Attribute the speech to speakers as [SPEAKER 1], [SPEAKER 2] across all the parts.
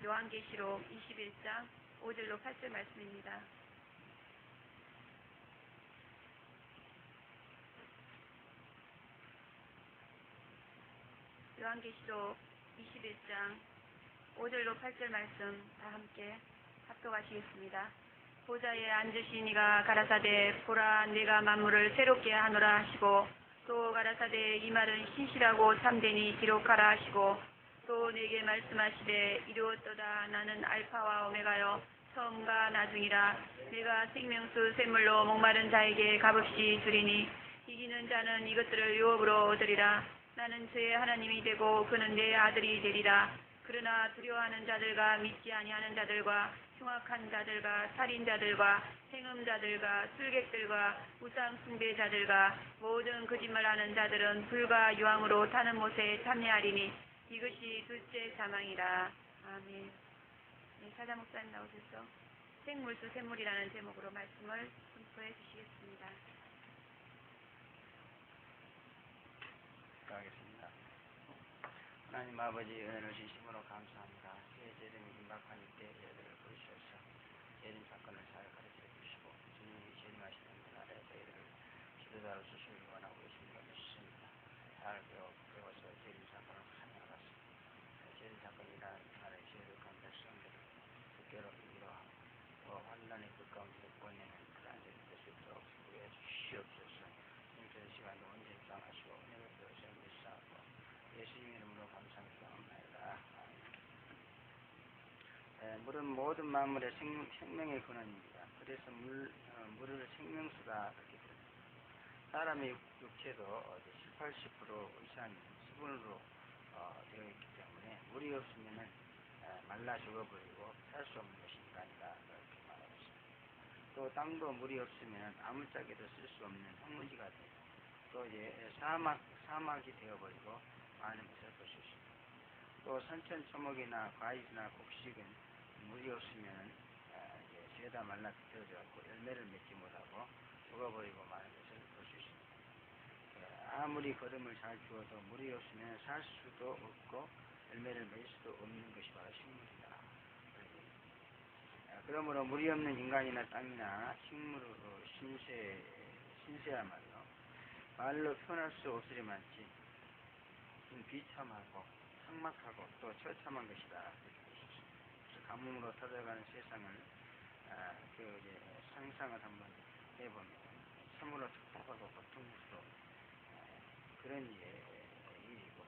[SPEAKER 1] 요한계시록 21장 5절로 8절 말씀입니다. 요한계시록 21장 5절로 8절 말씀 다 함께 합독하시겠습니다. 보좌에 앉으신 이가 가라사대 보라 내가 만물을 새롭게 하노라 하시고 또 가라사대 이 말은 신실하고 참되니 기록하라 하시고 또 내게 말씀하시되 이루었도다 나는 알파와 오메가요 처음과 나중이라 내가 생명수 샘물로 목마른 자에게 값없이 주리니 이기는 자는 이것들을 유업으로 얻으리라. 나는 그의 하나님이 되고 그는 내 아들이 되리라. 그러나 두려워하는 자들과 믿지 아니하는 자들과 흉악한 자들과 살인자들과 행음자들과 술객들과 우상 숭배자들과 모든 거짓말하는 자들은 불과 유황으로 타는 못에 참여하리니 이것이 둘째 사망이라. 아멘. 네, 사자 목사님 나오셔서 생물수 샘물이라는 제목으로 말씀을 선포해 주시겠습니다.
[SPEAKER 2] 하겠습니다. 하나님 아버지 은혜를 주심으로 감사합니다. 세제된 임박한 이때 예배를 보시옵소서. 예린 사건을 잘 가르쳐 주시고 주님이 재림하시는 그날에 저희를 지도자로 주시길 원하고 계십니다. 믿습니다. 잘 배워서 재림 사건을 환영하겠습니다. 재림 사건이라는 그날에 죄득한 백성들을 국교로 위로하고 또 환난의 그 가운데 보내는 그 안전이 될 수 있도록 수고해 주시옵소서. 주님께서 시간도 언제 입장하시고 은혜를 배우셔 믿사하고 예수님 이름으로 감사합니다. 물은 모든 만물의 생명의 근원입니다. 그래서 물을 생명수다 그렇게 됩니다. 사람의 육체도 70~80% 이상이 수분으로 되어 있기 때문에 물이 없으면 말라 죽어버리고 살 수 없는 것이 인간이다 그렇게 말하고 있습니다. 또 땅도 물이 없으면 아무짝에도 쓸 수 없는 황무지가 되고 또 이제 사막이 되어버리고 많은 것을 볼 수 있습니다. 또 산천초목이나 과일이나 곡식은 물이 없으면 죄다 말라 비틀어져고 열매를 맺지 못하고 죽어버리고 많은 것을 볼 수 있습니다. 아무리 거름을 잘 주어도 물이 없으면 살 수도 없고 열매를 맺을 수도 없는 것이 바로 식물이다. 그러므로 물이 없는 인간이나 땅이나 식물로 신세야말로 말로 표현할 수 없으리만치 좀 비참하고 삭막하고 또 처참한 것이다. 그래서 가뭄으로 터져가는 세상을 상상을 한번 해보면 참으로 답답하고 고통스러운 그런 일이고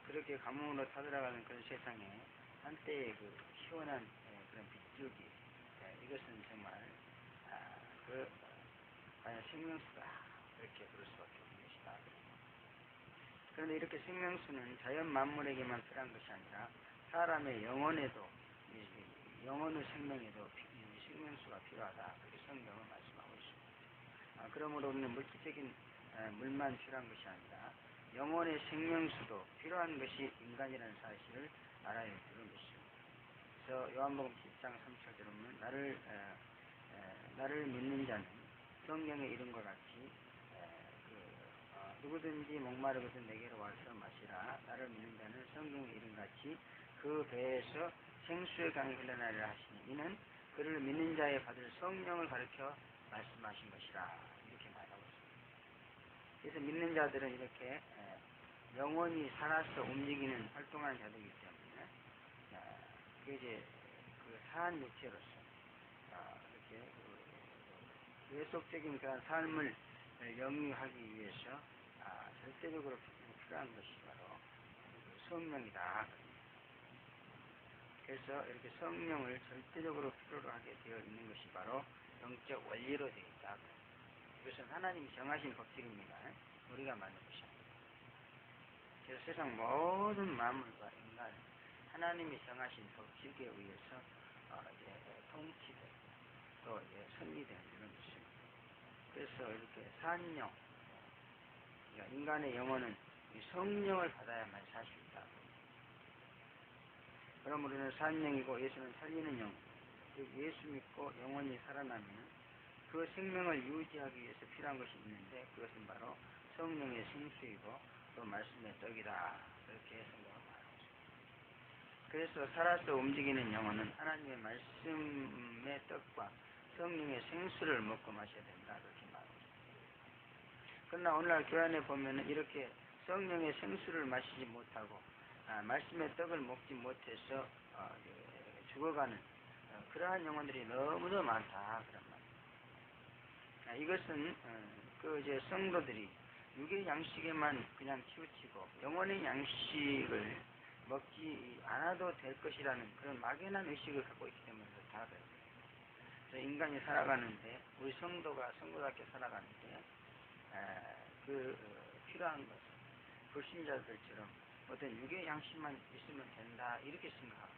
[SPEAKER 2] 그렇게 가뭄으로 타들어가는 그런 세상에 한때의 그 시원한 그런 빗줄기 이것은 정말 과연 생명수다 이렇게 부를 수밖에 없는 것이다. 그런데 이렇게 생명수는 자연 만물에게만 필요한 것이 아니라 사람의 영혼의 생명에도 생명수가 필요하다. 그렇게 성경은 말씀하고 있습니다. 그러므로 우리는 물질적인 물만 필요한 것이 아니라 영혼의 생명수도 필요한 것이 인간이라는 사실을 알아야 되는 것입니다. 그래서 요한복음 10장 3절에 보면 나를 믿는 자는 성경에 이른 것 같이 누구든지 목마르거든 내게로 와서 마시라. 나를 믿는 자는 성경에 이른 같이 그 배에서 생수의 강이 흘러나리라 하시니 이는 그를 믿는 자에 받을 성령을 가르쳐 말씀하신 것이라 이렇게 말하고 있습니다. 그래서 믿는 자들은 이렇게 영원히 살아서 움직이는 활동하는 자들이기 때문에 그게 이제 그 사한 육체로서 이렇게 계속적인 그런 삶을 영위하기 위해서 절대적으로 필요한 것이 바로 성령이다. 그래서 이렇게 성령을 절대적으로 필요로 하게 되어 있는 것이 바로 영적 원리로 되어 있다. 이것은 하나님이 정하신 법칙입니다. 우리가 만든 것이 아닙니다. 그래서 세상 모든 만물과 인간은 하나님이 정하신 법칙에 의해서 통치되고 또 선리되는 이런 것입니다. 그래서 이렇게 산영, 그러니까 인간의 영혼은 이 성령을 받아야만 살 수 있다. 그러므로 우리는 산영이고 예수는 살리는 영, 예수 믿고 영원히 살아나면 그 생명을 유지하기 위해서 필요한 것이 있는데 그것은 바로 성령의 생수이고 또 말씀의 떡이다. 그렇게 생각을 말하고 있습니다. 그래서 살아서 움직이는 영혼은 하나님의 말씀의 떡과 성령의 생수를 먹고 마셔야 된다. 그렇게 말합니다. 그러나 오늘날 교회 안에 보면은 이렇게 성령의 생수를 마시지 못하고 말씀의 떡을 먹지 못해서 죽어가는 그러한 영혼들이 너무나 많다. 그런 말이에요. 이것은 그 이제 성도들이 육의 양식에만 그냥 치우치고 영혼의 양식을 먹지 않아도 될 것이라는 그런 막연한 의식을 갖고 있기 때문에 그렇다. 그래서 인간이 살아가는데 우리 성도답게 살아가는데 필요한 것은 불신자들처럼 어떤 육의 양식만 있으면 된다 이렇게 생각하고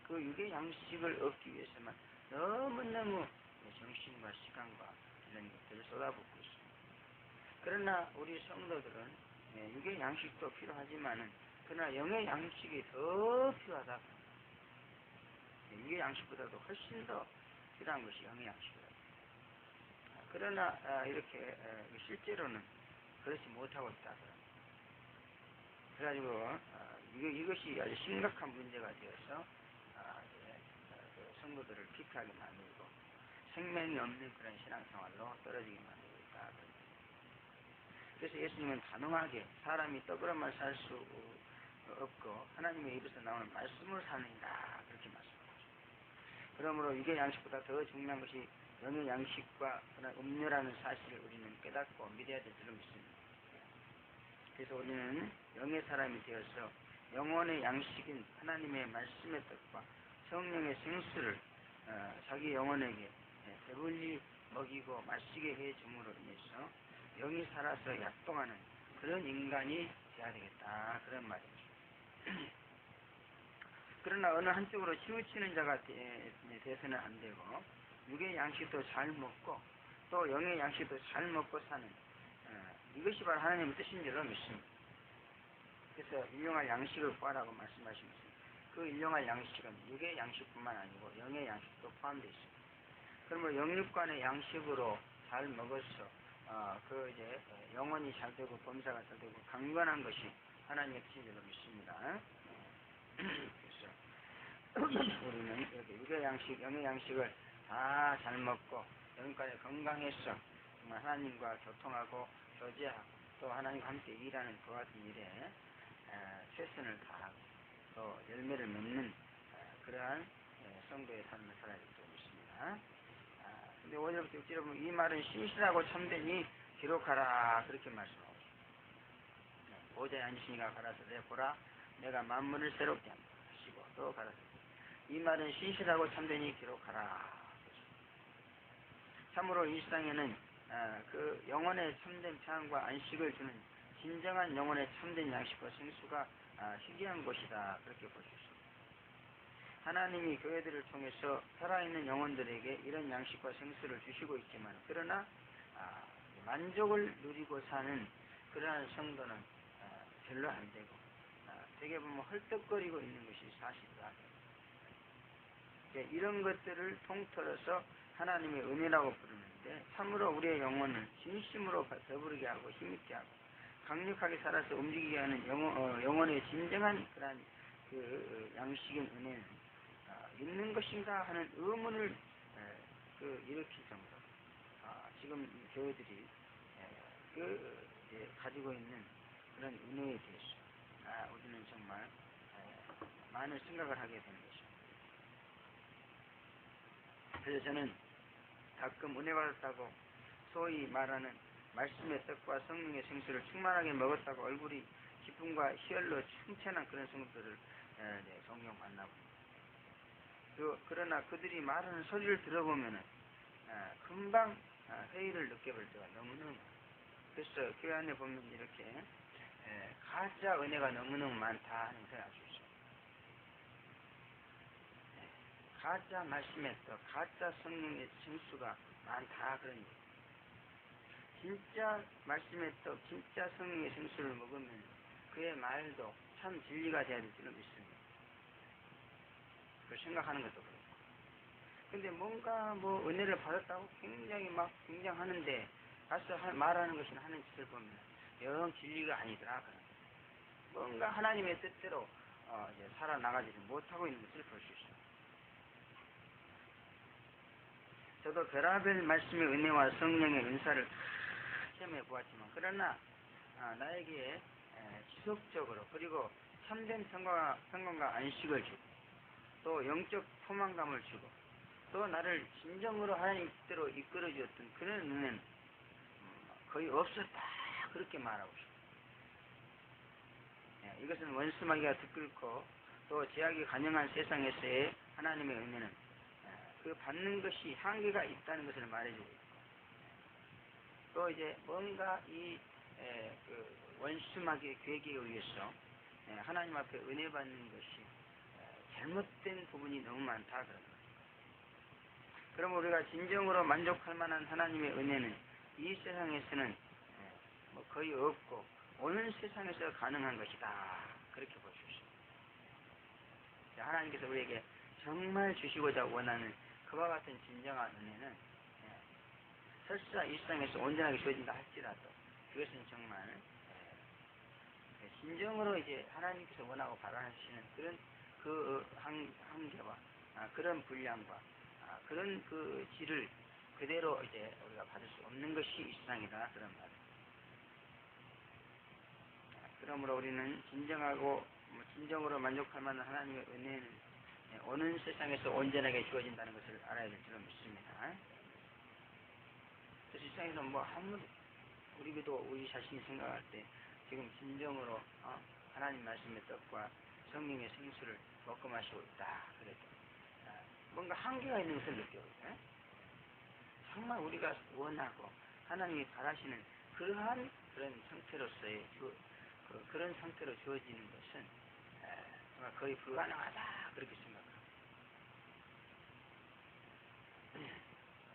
[SPEAKER 2] 그 육의 양식을 얻기 위해서만 너무너무 정신과 시간과 이런 것들을 쏟아붓고 있습니다. 그러나 우리 성도들은 육의 양식도 필요하지만은 그러나 영의 양식이 더 필요하다. 육의 양식보다도 훨씬 더 필요한 것이 영의 양식이다. 그러나 이렇게 실제로는 그렇지 못하고 있다. 그래가지고 이것이 아주 심각한 문제가 되어서 성도들을 피폐하게 만들고 생명이 없는 그런 신앙생활로 떨어지게 만들고 있다. 그래서 예수님은 단호하게 사람이 떡으로만 살 수 없고 하나님의 입에서 나오는 말씀을 사는다 그렇게 말씀하고 있습니다. 그러므로 육의 양식보다 더 중요한 것이 영의 양식과 음료라는 사실을 우리는 깨닫고 믿어야 될 줄로 믿습니다. 그래서 우리는 영의 사람이 되어서 영혼의 양식인 하나님의 말씀의 떡과 성령의 생수를 자기 영혼에게 배불리 먹이고 마시게 해줌으로 인해서 영이 살아서 약동하는 그런 인간이 되어야 되겠다 그런 말이죠. 그러나 어느 한쪽으로 치우치는 자가 돼서는 안 되고 육의 양식도 잘 먹고 또 영의 양식도 잘 먹고 사는 이것이 바로 하나님의 뜻인 줄로 믿습니다. 그래서 일용할 양식을 구하라고 말씀하시면서 그 일용할 양식은 육의 양식뿐만 아니고 영의 양식도 포함되어 있습니다. 그러면 영육간의 양식으로 잘 먹어서 이제 영혼이 잘 되고 범사가 잘 되고 강건한 것이 하나님의 뜻인 줄로 믿습니다. 그래서 우리는 이렇게 육의 양식, 영의 양식을 다 잘 먹고 영까지 건강해서 정말 하나님과 교통하고 교제하고 또 하나님과 함께 일하는 그 같은 일에 최선을 다하고 또 열매를 맺는 그러한 성도의 삶을 살아야 된다고 믿습니다. 근데 5절부터 6절에 보면 이 말은 신실하고 참되니 기록하라 그렇게 말씀하고 있습니다. 보좌에 앉으신 이가 가라사대 보라 내가 만물을 새롭게 한다 하시고 또 가라사대 이 말은 신실하고 참되니 기록하라. 참으로 이 세상에는 그 영혼의 참된 평안과 안식을 주는 진정한 영혼의 참된 양식과 생수가 희귀한 것이다 그렇게 볼 수 있습니다. 하나님이 교회들을 통해서 살아있는 영혼들에게 이런 양식과 생수를 주시고 있지만 그러나 만족을 누리고 사는 그러한 성도는 별로 안 되고 되게 보면 헐떡거리고 있는 것이 사실이다. 이런 것들을 통틀어서 하나님의 은혜라고 부르는데 참으로 우리의 영혼을 진심으로 배부르게 하고 힘있게 하고 강력하게 살아서 움직이게 하는 영혼의 진정한 그런 그 양식인 은혜는 있는 것인가 하는 의문을 일으킬 정도 지금 교회들이 가지고 있는 그런 은혜에 대해서 우리는 정말 많은 생각을 하게 되는 것입니다. 그래서 저는 가끔 은혜 받았다고 소위 말하는 말씀의 떡과 성령의 생수를 충만하게 먹었다고 얼굴이 기쁨과 희열로 충천한 그런 성도들을 종종 만나봅니다. 그러나 그들이 말하는 소리를 들어보면은 금방 회의를 느껴볼 때가 너무너무 그래서 교회 안에 보면 이렇게 가짜 은혜가 너무너무 많다 하는 생각을 할 수 있습니다. 가짜 말씀의 떡, 가짜 성령의 생수가 많다 그런 얘기. 진짜 말씀의 떡, 진짜 성령의 생수를 먹으면 그의 말도 참 진리가 돼야 될 줄은 믿습니다. 그걸 생각하는 것도 그렇고. 근데 뭔가 은혜를 받았다고 굉장히 굉장하는데 가서 말하는 것이나 하는 짓을 보면 영 진리가 아니더라. 뭔가 하나님의 뜻대로 이제 살아나가지 못하고 있는 것을 볼 수 있습니다. 저도 별하별 말씀의 은혜와 성령의 은사를 시험해 보았지만, 그러나 나에게 지속적으로 그리고 참된 평강과 안식을 주고 또 영적 포만감을 주고 또 나를 진정으로 하나님 뜻대로 이끌어 주었던 그런 은혜는 거의 없었다, 그렇게 말하고 싶습니다. 이것은 원수마귀가 듣끓고 또 제약이 간영한 세상에서의 하나님의 은혜는 그 받는 것이 한계가 있다는 것을 말해주고 있고, 또 이제 뭔가 그 원수마귀의 계획에 의해서 하나님 앞에 은혜 받는 것이 잘못된 부분이 너무 많다, 그런 거예요. 그럼 우리가 진정으로 만족할 만한 하나님의 은혜는 이 세상에서는 거의 없고 오는 세상에서 가능한 것이다, 그렇게 볼 수 있습니다. 하나님께서 우리에게 정말 주시고자 원하는 그와 같은 진정한 은혜는 설사 이 세상에서 온전하게 주어진다 할지라도 그것은 정말 진정으로 이제 하나님께서 원하고 바라시는 그런 그 한계와 그런 분량과 그런 그 질을 그대로 이제 우리가 받을 수 없는 것이 이 세상이다, 그런 말입니다. 그러므로 우리는 진정으로 만족할 만한 하나님의 은혜는 오는 세상에서 온전하게 주어진다는 것을 알아야 될 줄로 믿습니다. 그래서 세상에서 아무리 우리 자신이 생각할 때 지금 진정으로 하나님 말씀의 떡과 성령의 생수를 먹고 마시고 있다, 그래도 뭔가 한계가 있는 것을 느껴요. 정말 우리가 원하고 하나님이 바라시는 그러한 그런 상태로서의 그런 상태로 주어지는 것은 거의 불가능하다, 그렇게 생각합니다.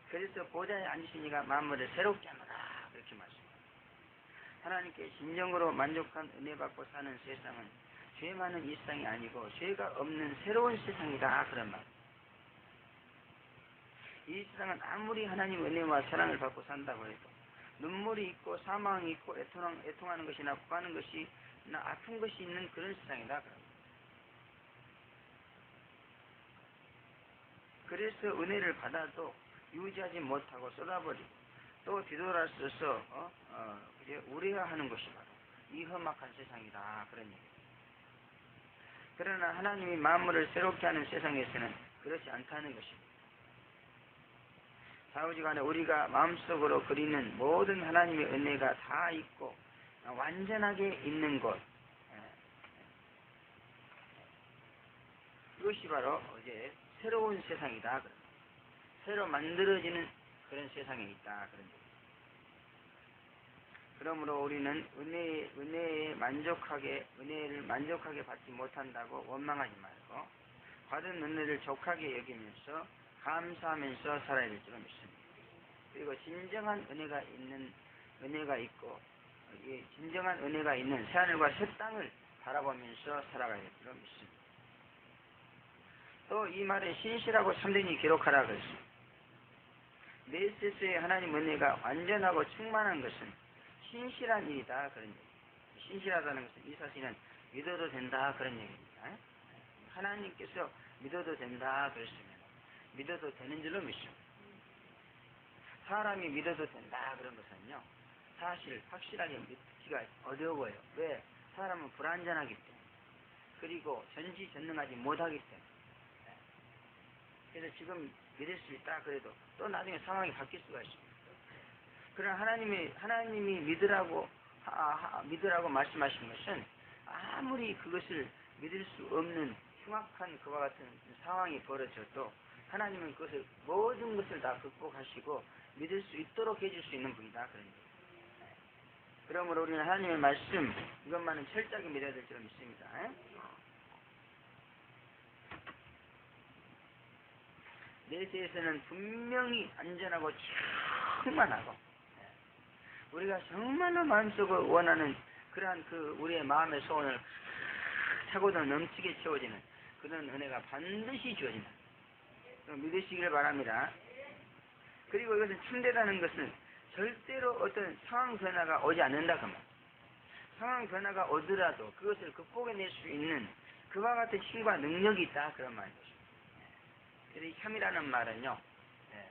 [SPEAKER 2] 그래서 보좌에 앉으신 이가 만물을 새롭게 하노라, 그렇게 말씀합니다. 하나님께 진정으로 만족한 은혜 받고 사는 세상은 죄 많은 이 세상이 아니고 죄가 없는 새로운 세상이다, 그런 말. 이 세상은 아무리 하나님 은혜와 사랑을 받고 산다고 해도 눈물이 있고 사망이 있고 애통하는 것이나 구하는 것이나 아픈 것이 있는 그런 세상이다, 그런 말. 그래서 은혜를 받아도 유지하지 못하고 쏟아버리고 또 뒤돌아서서 우려하는 것이 바로 이 험악한 세상이다, 그런 얘기입니다. 그러나 하나님이 만물을 새롭게 하는 세상에서는 그렇지 않다는 것입니다. 좌우지간에 우리가 마음속으로 그리는 모든 하나님의 은혜가 다 있고 완전하게 있는 곳, 그것이 바로 이제 새로운 세상이다, 새로 만들어지는 그런 세상에 있다, 그런 얘기입니다. 그러므로 우리는 은혜를 만족하게 받지 못한다고 원망하지 말고 받은 은혜를 족하게 여기면서 감사하면서 살아야 될 줄로 믿습니다. 그리고 진정한 은혜가 있고 진정한 은혜가 있는 새하늘과 새 땅을 바라보면서 살아가야 될 줄로 믿습니다. 또 이 말에 신실하고 참되니 기록하라 그랬습니다. 내 세상에 하나님 은혜가 완전하고 충만한 것은 신실한 일이다, 그런 얘기. 신실하다는 것은 이 사실은 믿어도 된다, 그런 얘기입니다. 하나님께서 믿어도 된다 그랬으면 믿어도 되는 줄로 믿습니다. 사람이 믿어도 된다 그런 것은요, 사실 확실하게 믿기가 어려워요. 왜? 사람은 불완전하기 때문에, 그리고 전지전능하지 못하기 때문에. 그래서 지금 믿을 수 있다 그래도 또 나중에 상황이 바뀔 수가 있습니다. 그러나 하나님이 믿으라고 말씀하신 것은 아무리 그것을 믿을 수 없는 흉악한 그와 같은 상황이 벌어져도 하나님은 그것을 모든 것을 다 극복하시고 믿을 수 있도록 해줄 수 있는 분이다, 그런 얘기입니다. 그러므로 우리는 하나님의 말씀 이것만은 철저하게 믿어야 될 줄 믿습니다. 내세에서는 분명히 안전하고 충만하고 우리가 정말로 마음속으로 원하는 그러한 우리의 마음의 소원을 차고도 넘치게 채워지는 그런 은혜가 반드시 주어진다. 믿으시기를 바랍니다. 그리고 이것은 참되다는 것은 절대로 어떤 상황 변화가 오지 않는다, 그 말. 상황 변화가 오더라도 그것을 극복해낼 수 있는 그와 같은 힘과 능력이 있다 그런 말이죠. 그래서 이 혐이라는 말은요, 예,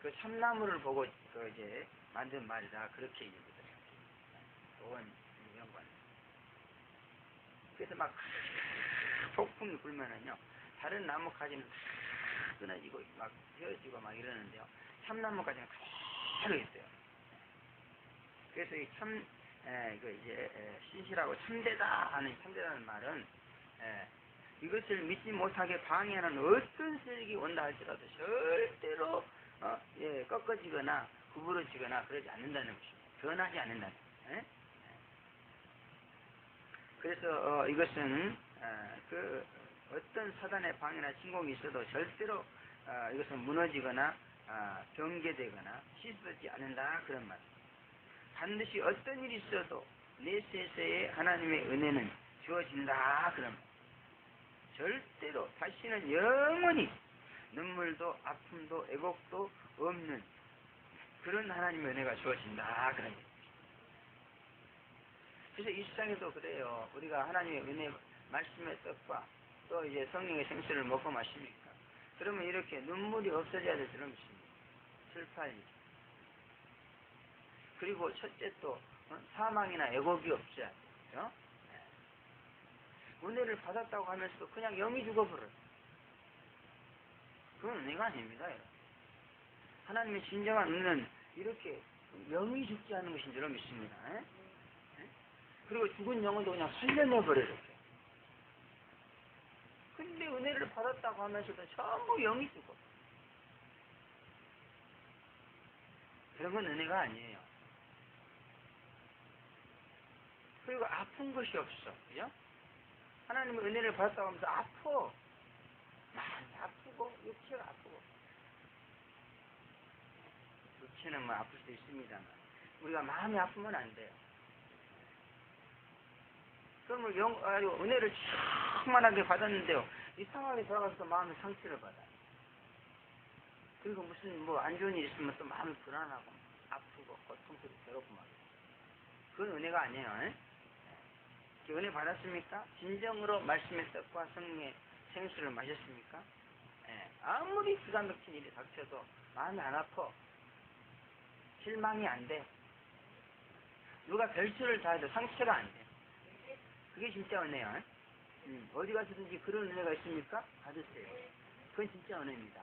[SPEAKER 2] 그 참나무를 보고 그 이제 만든 말이다 그렇게 얘기하더라고요. 좋은 연관. 그래서 막 폭풍이 불면은요, 다른 나무까지는 끊어지고 막 헤어지고 막 이러는데요, 참나무까지는 그대로 있어요. 그래서 이 참, 그 이제 신실하고 참되다 하는 참되다는 말은 이것을 믿지 못하게 방해하는 어떤 세력이 온다 할지라도 절대로 꺾어지거나 구부러지거나 그러지 않는다는 것입니다. 변하지 않는다는 것입니다. 그래서 이것은 그 어떤 사단의 방해나 침공이 있어도 절대로 이것은 무너지거나 경계되거나 씻어지지 않는다 그런 말. 반드시 어떤 일이 있어도 내세세에 하나님의 은혜는 주어진다 그런 말. 절대로 다시는 영원히 눈물도 아픔도 애곡도 없는 그런 하나님의 은혜가 주어진다 그런 얘기입니다. 그래서 이 세상에도 그래요. 우리가 하나님의 은혜 말씀의 뜻과 또 이제 성령의 생수를 먹고 마십니까? 그러면 이렇게 눈물이 없어져야 될 줄은 믿습니다. 슬퍼할 일. 그리고 첫째 또 사망이나 애곡이 없지 않죠? 은혜를 받았다고 하면서도 그냥 영이 죽어버려요. 그건 은혜가 아닙니다. 여러분. 하나님의 진정한 은혜는 이렇게 영이 죽지 않는 것인 줄로 믿습니다. 그리고 죽은 영혼도 그냥 살려내버려요. 이렇게. 근데 은혜를 받았다고 하면서도 전부 영이 죽어. 그런 건 은혜가 아니에요. 그리고 아픈 것이 없어. 그죠? 하나님의 은혜를 받았다고 하면서 아파. 많이 아프고 육체가 아프고. 육체는 뭐 아플 수 있습니다만 우리가 마음이 아프면 안 돼요. 그러면 은혜를 충만하게 받았는데요, 이상하게 돌아가서 마음의 상처를 받아요. 그리고 무슨 뭐 안 좋은 일 있으면 또 마음이 불안하고 아프고 고통스럽고 괴롭고 막. 그건 은혜가 아니에요. 은혜 받았습니까? 진정으로 말씀의 뜻과 성령의 생수를 마셨습니까? 아무리 기가 막힌 일이 닥쳐도 마음이 안 아파. 실망이 안 돼. 누가 별수를 다해도 상처가 안 돼. 그게 진짜 은혜야. 어디 가서든지 그런 은혜가 있습니까? 받으세요. 그건 진짜 은혜입니다.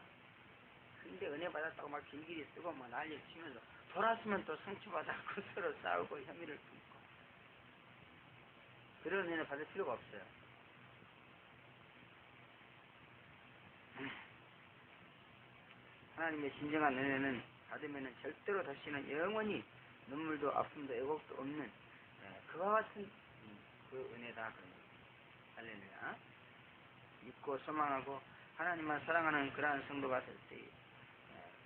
[SPEAKER 2] 근데 은혜 받았다고 막 길길이 쓰고 막 난리 치면서 돌았으면 또 상처받았고 서로 싸우고 혐의를 품고 그런 은혜는 받을 필요가 없어요. 하나님의 진정한 은혜는 받으면 절대로 다시는 영원히 눈물도 아픔도 애곡도 없는 그와 같은 그 은혜다. 할렐루야. 믿고 소망하고 하나님만 사랑하는 그러한 성도가 될 때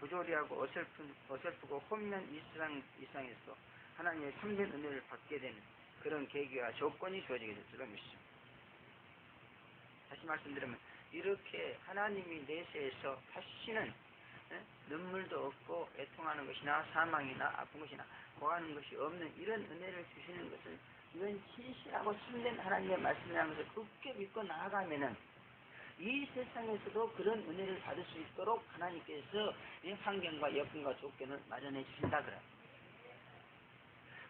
[SPEAKER 2] 부조리하고 어설프고 혼미한 이 세상에서 하나님의 참된 은혜를 받게 되는 그런 계기와 조건이 주어지게 될 줄로 믿습니다. 다시 말씀드리면 이렇게 하나님이 내세에서 다시는 눈물도 없고 애통하는 것이나 사망이나 아픈 것이나 고하는 것이 없는 이런 은혜를 주시는 것은 이건 진실하고 참된 하나님의 말씀이라는 것을 굳게 믿고 나아가면은 이 세상에서도 그런 은혜를 받을 수 있도록 하나님께서 환경과 여건과 조건을 마련해 주신다 그래요.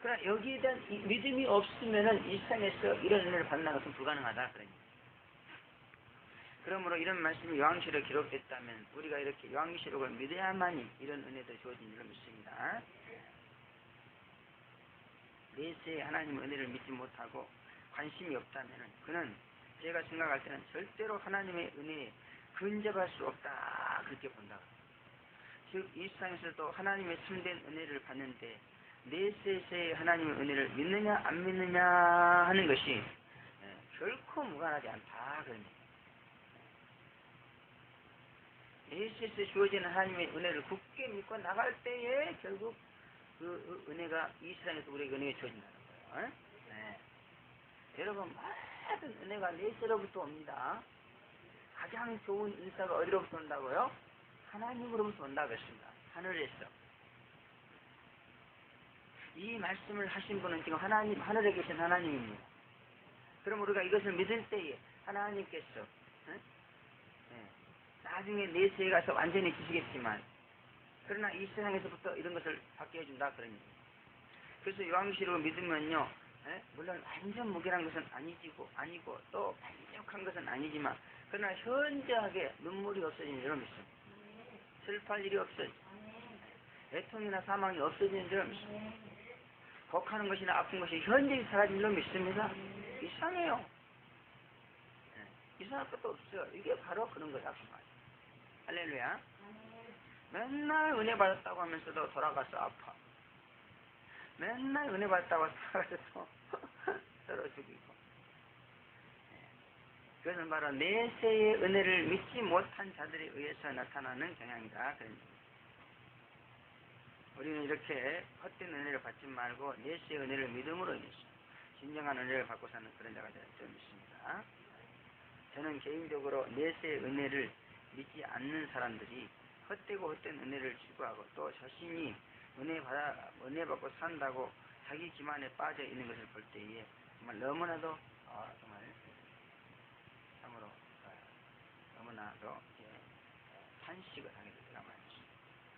[SPEAKER 2] 그러나 여기에 대한 믿음이 없으면은 이 세상에서 이런 은혜를 받는 것은 불가능하다 그래요. 그러므로 이런 말씀이 요한계시록에 기록됐다면 우리가 이렇게 요한계시록을 믿어야만이 이런 은혜도 주어진 줄로 믿습니다. 내세에 하나님의 은혜를 믿지 못하고 관심이 없다면 그는 제가 생각할 때는 절대로 하나님의 은혜에 근접할 수 없다 그렇게 본다. 즉 이 세상에서도 하나님의 참된 은혜를 받는데 내세에 하나님의 은혜를 믿느냐 안 믿느냐 하는 것이 결코 무관하지 않다 그런 얘기입니다. 내세에 주어지는 하나님의 은혜를 굳게 믿고 나갈 때에 결국 그 은혜가 이 세상에서 우리에게 은혜가 주어진다는 거예요. 여러분 모든 은혜가 내세로부터 옵니다. 가장 좋은 은사가 어디로부터 온다고요? 하나님으로부터 온다고 했습니다. 하늘에서. 이 말씀을 하신 분은 지금 하나님, 하늘에 계신 하나님입니다. 그럼 우리가 이것을 믿을 때에 하나님께서 나중에 내세에 가서 완전히 주시겠지만 그러나 이 세상에서부터 이런 것을 받게 해준다 그런 얘기예요. 그래서 요한계시록을 믿으면요, 물론 완전 무결한 것은 아니고 또 완벽한 것은 아니지만 그러나 현저하게 눈물이 없어지는 줄을 믿습니다. 슬퍼할 일이 없어지고 애통이나 사망이 없어지는 줄을 믿습니다. 곡하는 것이나 아픈 것이 현저히 사라진 줄을 믿습니다. 이상해요. 이상할 것도 없어요. 이게 바로 그런 거야. 할렐루야. 맨날 은혜 받았다고 하면서도 돌아가서 아파. 맨날 은혜 받았다고 돌아가서 서로 죽이고. 그것은 바로 내세의 은혜를 믿지 못한 자들에 의해서 나타나는 경향이다. 우리는 이렇게 헛된 은혜를 받지 말고 내세의 은혜를 믿음으로 인해서 진정한 은혜를 받고 사는 그런 자가 되어 있습니다. 저는 개인적으로 내세의 은혜를 믿지 않는 사람들이 헛되고 헛된 은혜를 추구하고 또 자신이 은혜 받고 산다고 자기 기만에 빠져 있는 것을 볼 때에 정말 너무나도 참으로 너무나도 탄식을 하게 될 때가 많죠.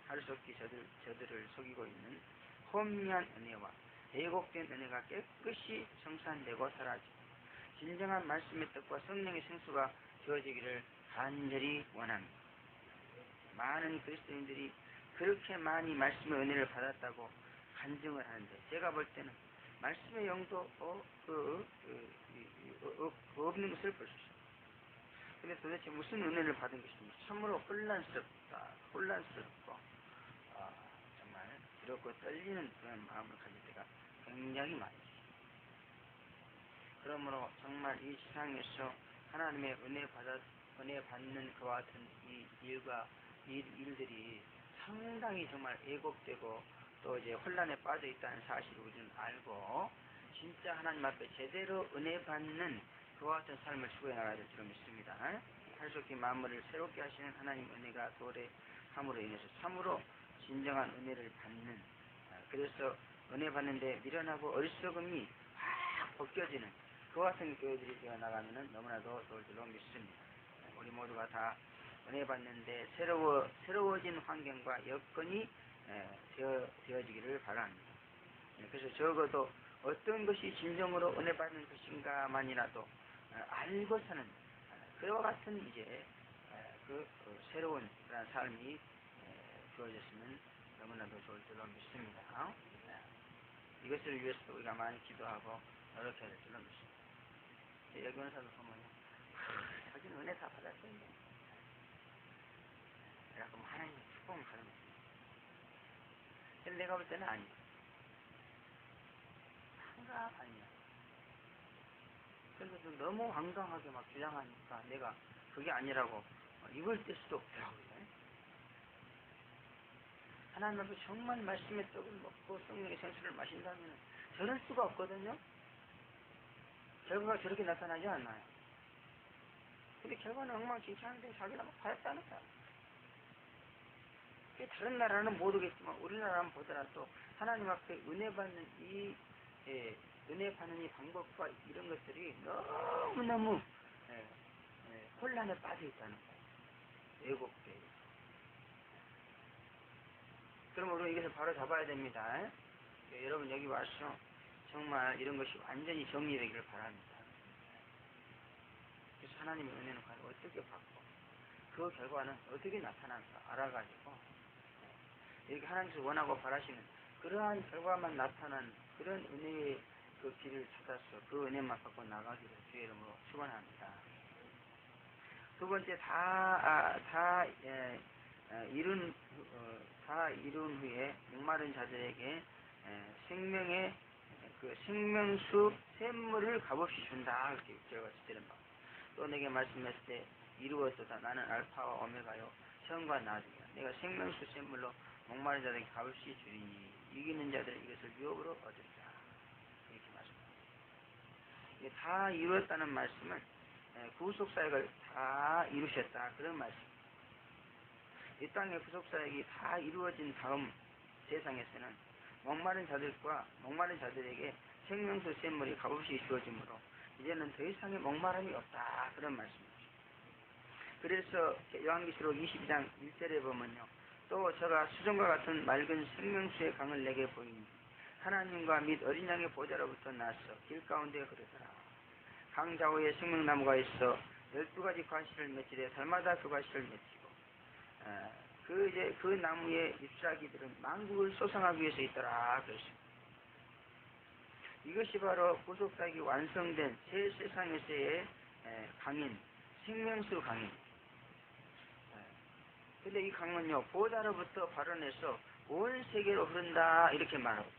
[SPEAKER 2] 할 수 없기 저들을 속이고 있는 혼미한 은혜와 왜곡된 은혜가 깨끗이 청산되고 사라지고 진정한 말씀의 뜻과 성령의 생수가 주어지기를 간절히 원합니다. 많은 그리스도인들이 그렇게 많이 말씀의 은혜를 받았다고 간증을 하는데 제가 볼 때는 말씀의 영도 없는 것을 볼 수 있습니다. 근데 도대체 무슨 은혜를 받은 것입니까? 참으로 혼란스럽고 정말 두렵고 떨리는 그런 마음을 가질 때가 굉장히 많죠. 그러므로 정말 이 세상에서 하나님의 은혜 받는 그와 같은 이 일들이 상당히 정말 왜곡되고 또 이제 혼란에 빠져 있다는 사실을 우리는 알고 진짜 하나님 앞에 제대로 은혜 받는 그와 같은 삶을 추구해 나가야 될 줄 믿습니다. 할 수 없기 만물을 새롭게 하시는 하나님 은혜가 도래함으로 인해서 참으로 진정한 은혜를 받는 그래서 은혜 받는데 미련하고 어리석음이 확 벗겨지는 그와 같은 교회들이 되어 나가면 너무나도 좋을 줄로 믿습니다. 우리 모두가 다 은혜 받는데 새로워진 환경과 여건이 되어지기를 바랍니다. 그래서 적어도 어떤 것이 진정으로 은혜 받는 것인가만이라도 알고서는 그와 같은 이제 새로운 그런 삶이 주어졌으면 너무나도 좋을 줄로 믿습니다. 이것을 위해서 우리가 많이 기도하고 노력해야 될 줄로 믿습니다. 여기 오는 사람들 보면 자기는 은혜 다 받았었는데 그래갖고 하나님의 축복을 받은 것입니다. 근데 내가 볼 때는 아니야. 아니야. 그래서 너무 황당하게 막 주장하니까 내가 그게 아니라고 이걸 뗄 수도 없더라고요. 하나님 앞에 정말 말씀의 떡을 먹고 성령의 생수를 마신다면 저럴 수가 없거든요. 결과가 저렇게 나타나지 않나요? 근데 결과는 엉망진창인데 자기는 막 받았다는 거야. 다른 나라는 모르겠지만 우리나라는 보더라도 하나님 앞에 은혜 받는 은혜 받는 이 방법과 이런 것들이 너무너무 혼란에 빠져 있다는 거예요. 왜곡돼. 그럼 우리가 이것을 바로 잡아야 됩니다. 여러분 여기 와서 정말 이런 것이 완전히 정리되기를 바랍니다. 그래서 하나님의 은혜는 과연 어떻게 받고 그 결과는 어떻게 나타날까 알아가지고 이렇게 하나님께서 원하고 바라시는 그러한 결과만 나타난 그런 은혜의 그 길을 찾아서 그 은혜만 갖고 나가기를 주의 이름으로 축원합니다. 두 번째 다 이룬 후에 목마른 자들에게 생명의 그 생명수 샘물을 값없이 준다. 이렇게 제가 드리는 바. 또 내게 말씀했을 때 이루었도다. 나는 알파와 오메가요 처음과 나중이야. 내가 생명수 샘물로 목마른 자들에게 값없이 주리니 이기는 자들은 이것을 유업으로 얻으리라. 이렇게 말씀합니다. 이게 다 이루었다는 말씀은 구속사역을 다 이루셨다. 그런 말씀. 이 땅의 구속사역이 다 이루어진 다음 세상에서는 목마른 자들에게 생명수 샘물이 값없이 주어지므로 이제는 더 이상의 목마름이 없다. 그런 말씀이죠. 그래서 요한계시록 22장 1절에 보면요. 또 저가 수정과 같은 맑은 생명수의 강을 내게 보이니 하나님과 및 어린 양의 보좌로부터 나서 길 가운데 흐르더라. 강 좌우에 생명나무가 있어 12가지 과실을 맺히되 달마다 그 과실을 맺히고 그 나무의 잎사귀들은 만국을 소성하기 위해서 있더라. 그랬습니다. 이것이 바로 구속사역이 완성된 새 세상에서의 강인, 생명수 강인. 근데 이 강은요, 보좌로부터 발원해서 온 세계로 흐른다. 이렇게 말하고.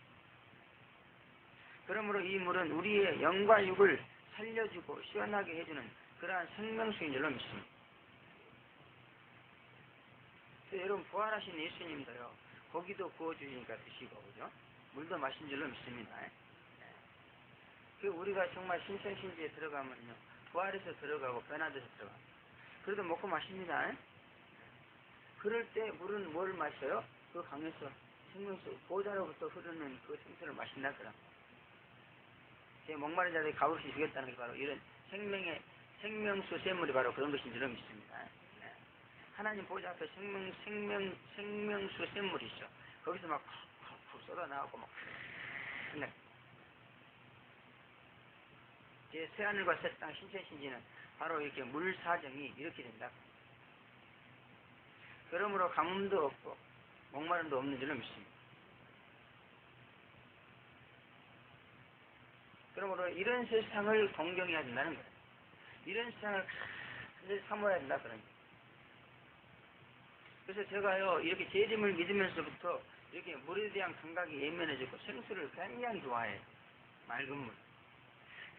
[SPEAKER 2] 그러므로 이 물은 우리의 영과 육을 살려주고 시원하게 해주는 그러한 생명수인 줄로 믿습니다. 여러분, 부활하신 예수님도요, 고기도 구워주시니까 드시고, 그죠? 물도 마신 줄로 믿습니다. 우리가 정말 신천신지에 들어가면요, 부활해서 들어가고 변화돼서 들어갑니다. 그래도 먹고 마십니다. 그럴 때 물은 뭘 마셔요? 그 강에서 생명수, 보좌로부터 흐르는 그 생수를 마신다 그럽니다. 제 목마른 자들이 값없이 주겠다는 게 바로 이런 생명수 샘물이 바로 그런 것인 줄로 믿습니다. 하나님 보좌 앞에 생명수 샘물이 있어. 거기서 막 푹푹 쏟아나오고 막 근데 제 새하늘과 새 땅 신천신지는 바로 이렇게 물 사정이 이렇게 된다. 그러므로 가뭄도 없고 목마름도 없는 줄로 믿습니다. 그러므로 이런 세상을 동경해야 된다는 거예요. 이런 세상을 사모해야 된다 그런 거예요. 그래서 제가요 이렇게 재림을 믿으면서부터 이렇게 물에 대한 감각이 예민해지고 생수를 굉장히 좋아해요. 맑은 물.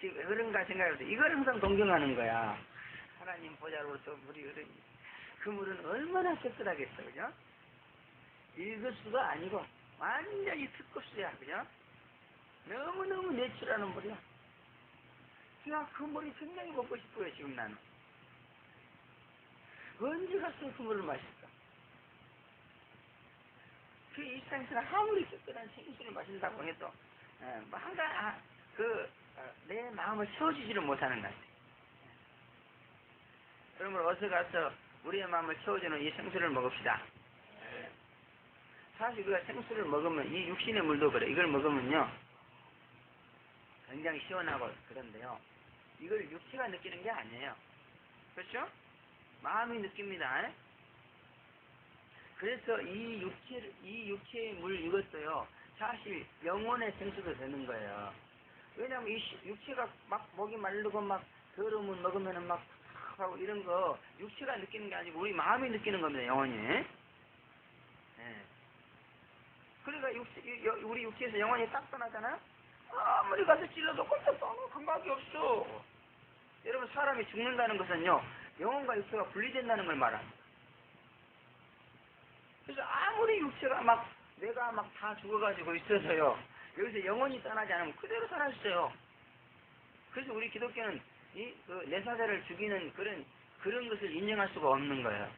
[SPEAKER 2] 지금 왜 그런가 생각해도 이걸 항상 동경하는 거야. 하나님 보좌로부터 물이 흐르니 그 물은 얼마나 깨끗하겠어, 그죠? 일급수가 아니고 완전히 특급수야, 그죠? 너무너무 내추럴한 물이야. 그냥 그 물이 굉장히 먹고 싶어요, 지금 나는. 언제 가서 그 물을 마실까? 그 일상에서 아무리 깨끗한 생수를 마신다고 해도 뭔가 내 마음을 채워주지를 못하는 것 같아요. 그러므로 어서 가서 우리의 마음을 채워주는 이 생수를 먹읍시다. 사실 우리가 생수를 먹으면 이 육신의 물도 그래. 이걸 먹으면요 굉장히 시원하고 그런데요 이걸 육체가 느끼는 게 아니에요. 그렇죠? 마음이 느낍니다. 그래서 이 육체의 물 이것도요 사실 영혼의 생수도 되는 거예요. 왜냐하면 이 육체가 막 목이 마르고 막 더러운 물 먹으면은 막 하고 이런 거 육체가 느끼는 게 아니고 우리 마음이 느끼는 겁니다. 영혼이. 그러니까 우리 육체에서 영혼이 딱 떠나잖아요. 아무리 가서 찔러도 꼼짝도 감각이 없어. 여러분 사람이 죽는다는 것은요 영혼과 육체가 분리된다는 걸 말합니다. 그래서 아무리 육체가 막 내가 막 다 죽어가지고 있어서요 여기서 영혼이 떠나지 않으면 그대로 살아있어요. 그래서 우리 기독교는 내 사자를 죽이는 그런 것을 인정할 수가 없는 거예요.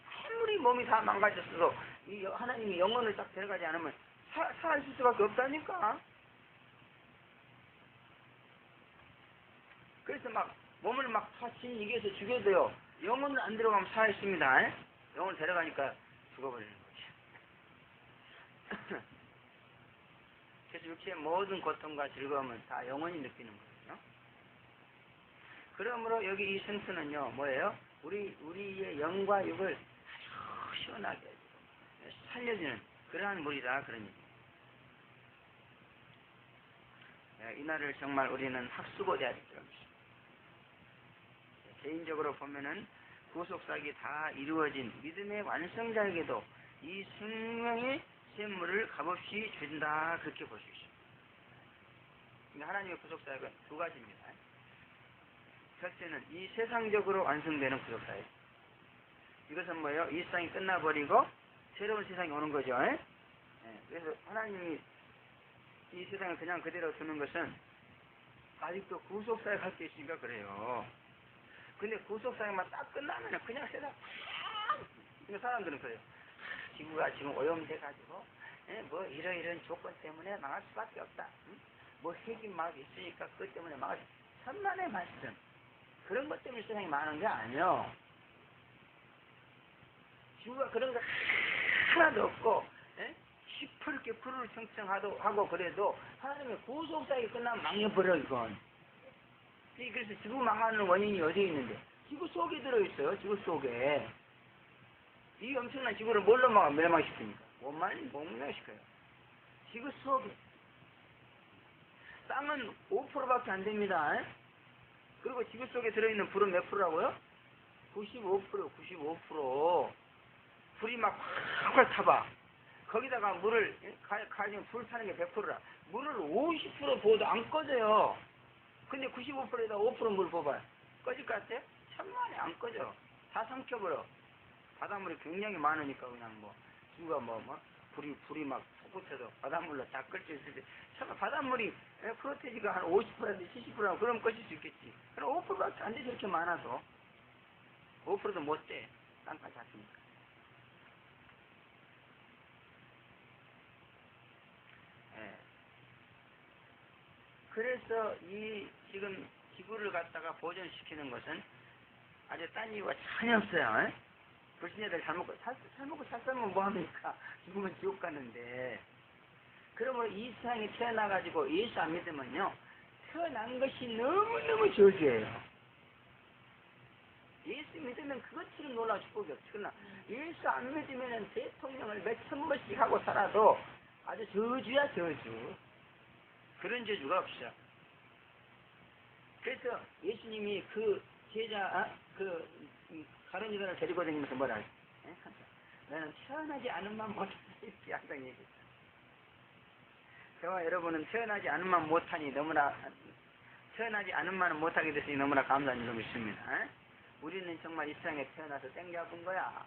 [SPEAKER 2] 아무리 몸이 다 망가졌어도 하나님이 영혼을 딱 데려가지 않으면 살아있을 수밖에 없다니까. 그래서 막 몸을 막 다친 이겨서 죽여도요 영혼을 안 들어가면 살아있습니다. 영혼을 데려가니까 죽어버리는 거죠. 그래서 육체의 모든 고통과 즐거움은 다 영혼이 느끼는 거거든요. 그러므로 여기 이 생수는요 뭐예요? 우리의 영과 육을 아주 시원하게 해주고 살려주는 그러한 물이다 그런 얘기입니다. 이날을 정말 우리는 학수고대해야 될 줄 압니다. 개인적으로 보면은 구속사역이 다 이루어진 믿음의 완성자에게도 이 생명의 샘물을 값없이 준다 그렇게 볼 수 있습니다. 근데 하나님의 구속사역은 두 가지입니다. 첫째는 이 세상적으로 완성되는 구속사역. 이것은 뭐예요? 이 세상이 끝나버리고 새로운 세상이 오는 거죠. 그래서 하나님이 이 세상을 그냥 그대로 두는 것은 아직도 구속사역 할 게 있으니까 그래요. 근데 구속사역만 딱 끝나면 그냥 세상 그러니까 사람들은 그래요. 지구가 지금 오염돼가지고 뭐 이러이러한 조건 때문에 망할 수밖에 없다. 뭐 핵이 막 있으니까 그것 때문에 망할 수. 천만의 말씀. 그런 것 때문에 세상이 망하는 게 아니요. 주가 그런 거 하나도 없고 시퍼렇게 불을 청청하고 그래도 하나님의 구속사역이 끝나면 망해버려 이건. 그래서 지구 망하는 원인이 어디에 있는데? 지구 속에 들어있어요. 지구 속에. 이 엄청난 지구를 뭘로 멸망시킵니까? 원만히 멸망시켜요. 지구 속에. 땅은 5%밖에 안 됩니다. 그리고 지구 속에 들어있는 불은 몇 프로라고요? 95%. 불이 막 확 타봐. 거기다가 물을 가지고 불 타는 게 100%라. 물을 50% 부어도 안 꺼져요. 근데 95%에다 5%물 부어봐요. 꺼질 것 같아? 천만에 안 꺼져. 다 삼켜버려. 바닷물이 굉장히 많으니까 그냥 지구가 불이 막 솟구쳐도 바닷물로 다 끌 수 있을 때 참 바닷물이 프로테이지가 한 50%인데 70%라면 그럼 꺼질 수 있겠지. 그럼 5%밖에 안 돼. 저렇게 많아서 5%도 못 돼. 땅까지 잡히니까. 그래서 이 지금 지구를 갖다가 보존시키는 것은 아주 딴 이유가 전혀 없어요. 불신자들 잘 먹고 살 살면 뭐합니까? 죽으면 지옥 가는데. 그러므로 이 세상에 태어나가지고 예수 안 믿으면요, 태어난 것이 너무너무 저주예요. 예수 믿으면 그것처럼 놀라운 축복이 없지. 그러나 예수 안 믿으면 대통령을 몇천 번씩 하고 살아도 아주 저주야 저주. 그런 저주가 없어. 그래서 예수님이 그 제자 가룟 유다를 데리고 다니면서 뭐라 하지? 너는 태어나지 않은만 못하니 이렇게 항상 얘기했어. 저와 여러분은 태어나지 않은만 못하니 너무나 태어나지 않은만은 못하게 됐으니 너무나 감사한 일로 믿습니다. 우리는 정말 이 세상에 태어나서 땡잡은 거야.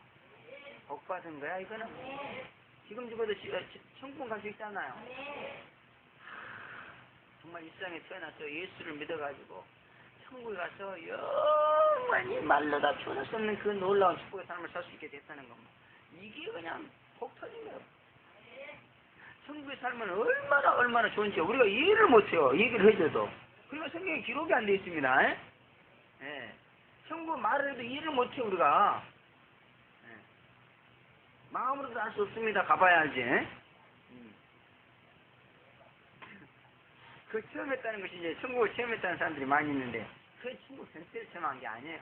[SPEAKER 2] 복 받은 거야 이거는. 지금 죽어도 천국 갈 수 있잖아요. 정말 이 세상에 태어나서 예수를 믿어가지고 천국에 가서 영원히 말로 다 표현할 수 없는 그 놀라운 축복의 삶을 살 수 있게 됐다는 겁니다. 이게 그냥 복 터진 거예요. 천국의 삶은 얼마나 좋은지 우리가 이해를 못해요. 얘기를 해줘도. 그러니까 성경에 기록이 안 돼 있습니다. 천국 말을 해도 이해를 못해요 우리가. 마음으로도 알 수 없습니다. 가봐야 알지. 그 체험했다는 것이 이제 천국을 체험했다는 사람들이 많이 있는데 그 천국 전체를 체험한 게 아니에요.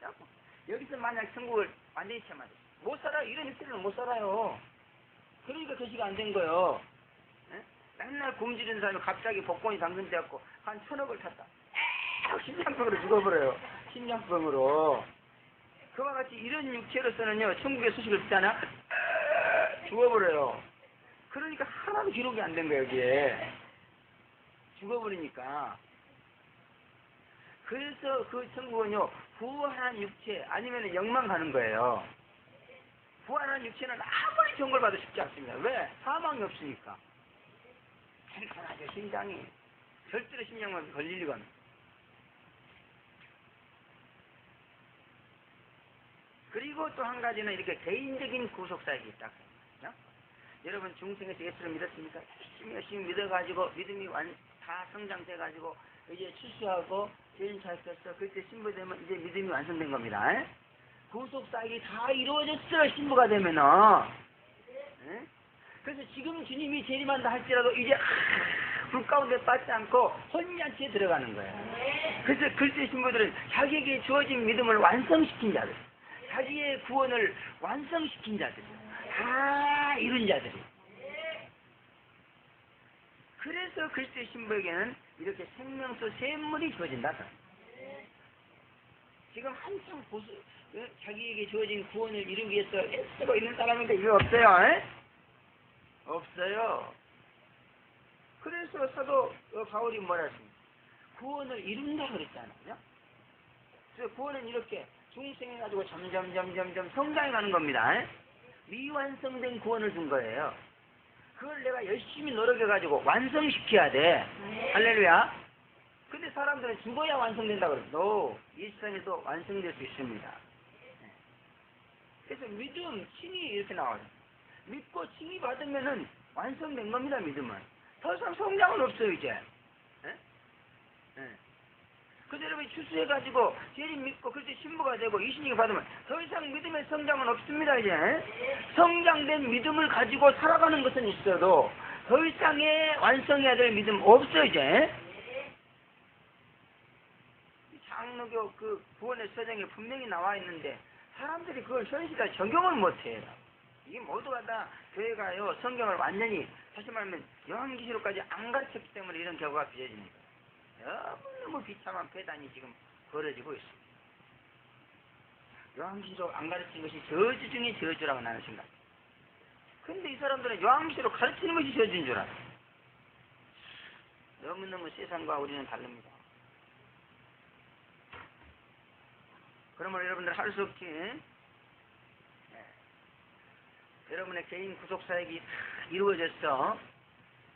[SPEAKER 2] 조금. 여기서 만약 천국을 완전히 체험하죠. 못 살아요. 이런 일들은 못 살아요. 그러니까 교시가 안 된 거예요. 맨날 굶주리는 사람이 갑자기 복권이 당첨되었고 한 1,000억을 탔다. 심장병으로 죽어버려요. 심장병으로. 그와 같이 이런 육체로서는요 천국의 소식을 듣잖아 죽어버려요. 그러니까 하나도 기록이 안 된 거예요 여기에. 죽어버리니까. 그래서 그 천국은요 부활한 육체 아니면 영만 가는 거예요. 부활한 육체는 아무리 정걸 봐도 쉽지 않습니다. 왜? 사망이 없으니까. 괜찮아요 심장이. 절대로 심장만 걸릴 리가 없는. 그리고 또 한 가지는 이렇게 개인적인 구속사역이 있다. 여러분 중생에서 예수를 믿었습니까? 열심히 믿어가지고 믿음이 다 성장돼가지고 이제 출세하고 죄인 잘 썼어. 그때 신부되면 이제 믿음이 완성된 겁니다. 구속사역이 다 이루어졌어요. 신부가 되면은. 그래서 지금 주님이 재림한다 할지라도 이제 불 가운데 빠지지 않고 혼잔치에 들어가는 거예요. 그래서 글쎄 신부들은 자기에게 주어진 믿음을 완성시킨 자들, 자기의 구원을 완성시킨 자들, 다 이룬 자들이. 그래서 그리스도의 신부에게는 이렇게 생명수 샘물이 주어진다. 지금 한참 자기에게 주어진 구원을 이루기 위해서 애쓰고 있는 사람인데 이거 없어요. 없어요. 그래서 사도 바울이 뭐라 했습니까? 구원을 이룬다 그랬잖아요. 그래서 구원은 이렇게 중생해가지고 점점 성장해 가는 겁니다. 미완성된 구원을 준 거예요. 그걸 내가 열심히 노력해가지고 완성시켜야 돼. 할렐루야. 근데 사람들은 죽어야 완성된다 그래요. 이 세상에도 완성될 수 있습니다. 그래서 믿음, 칭의 이렇게 나와요. 믿고 칭의 받으면은 완성된 겁니다, 믿음은. 더 이상 성장은 없어요, 이제. 예? 예. 그래서 여러분이 추수해가지고 재림 믿고 그렇게 신부가 되고 이신이가 받으면 더 이상 믿음의 성장은 없습니다, 이제. 성장된 믿음을 가지고 살아가는 것은 있어도 더 이상의 완성해야 될 믿음 없어요, 이제. 장로교 그 구원의 서정에 분명히 나와 있는데 사람들이 그걸 현실에 적용을 못해요. 이게 모두가 다 교회 가요 성경을 완전히 다시 말하면 요한계시록까지 안 가르쳤기 때문에 이런 결과가 빚어집니다. 너무 비참한 배단이 지금 벌어지고 있습니다. 요한계시록 안 가르친 것이 저주 중에 저주라고 나는 생각. 근데 이 사람들은 요한계시록 가르치는 것이 저주인 줄 알아요. 너무너무 세상과 우리는 다릅니다. 그러므로 여러분들 할 수 없지. 여러분의 개인 구속사역이 이루어졌어.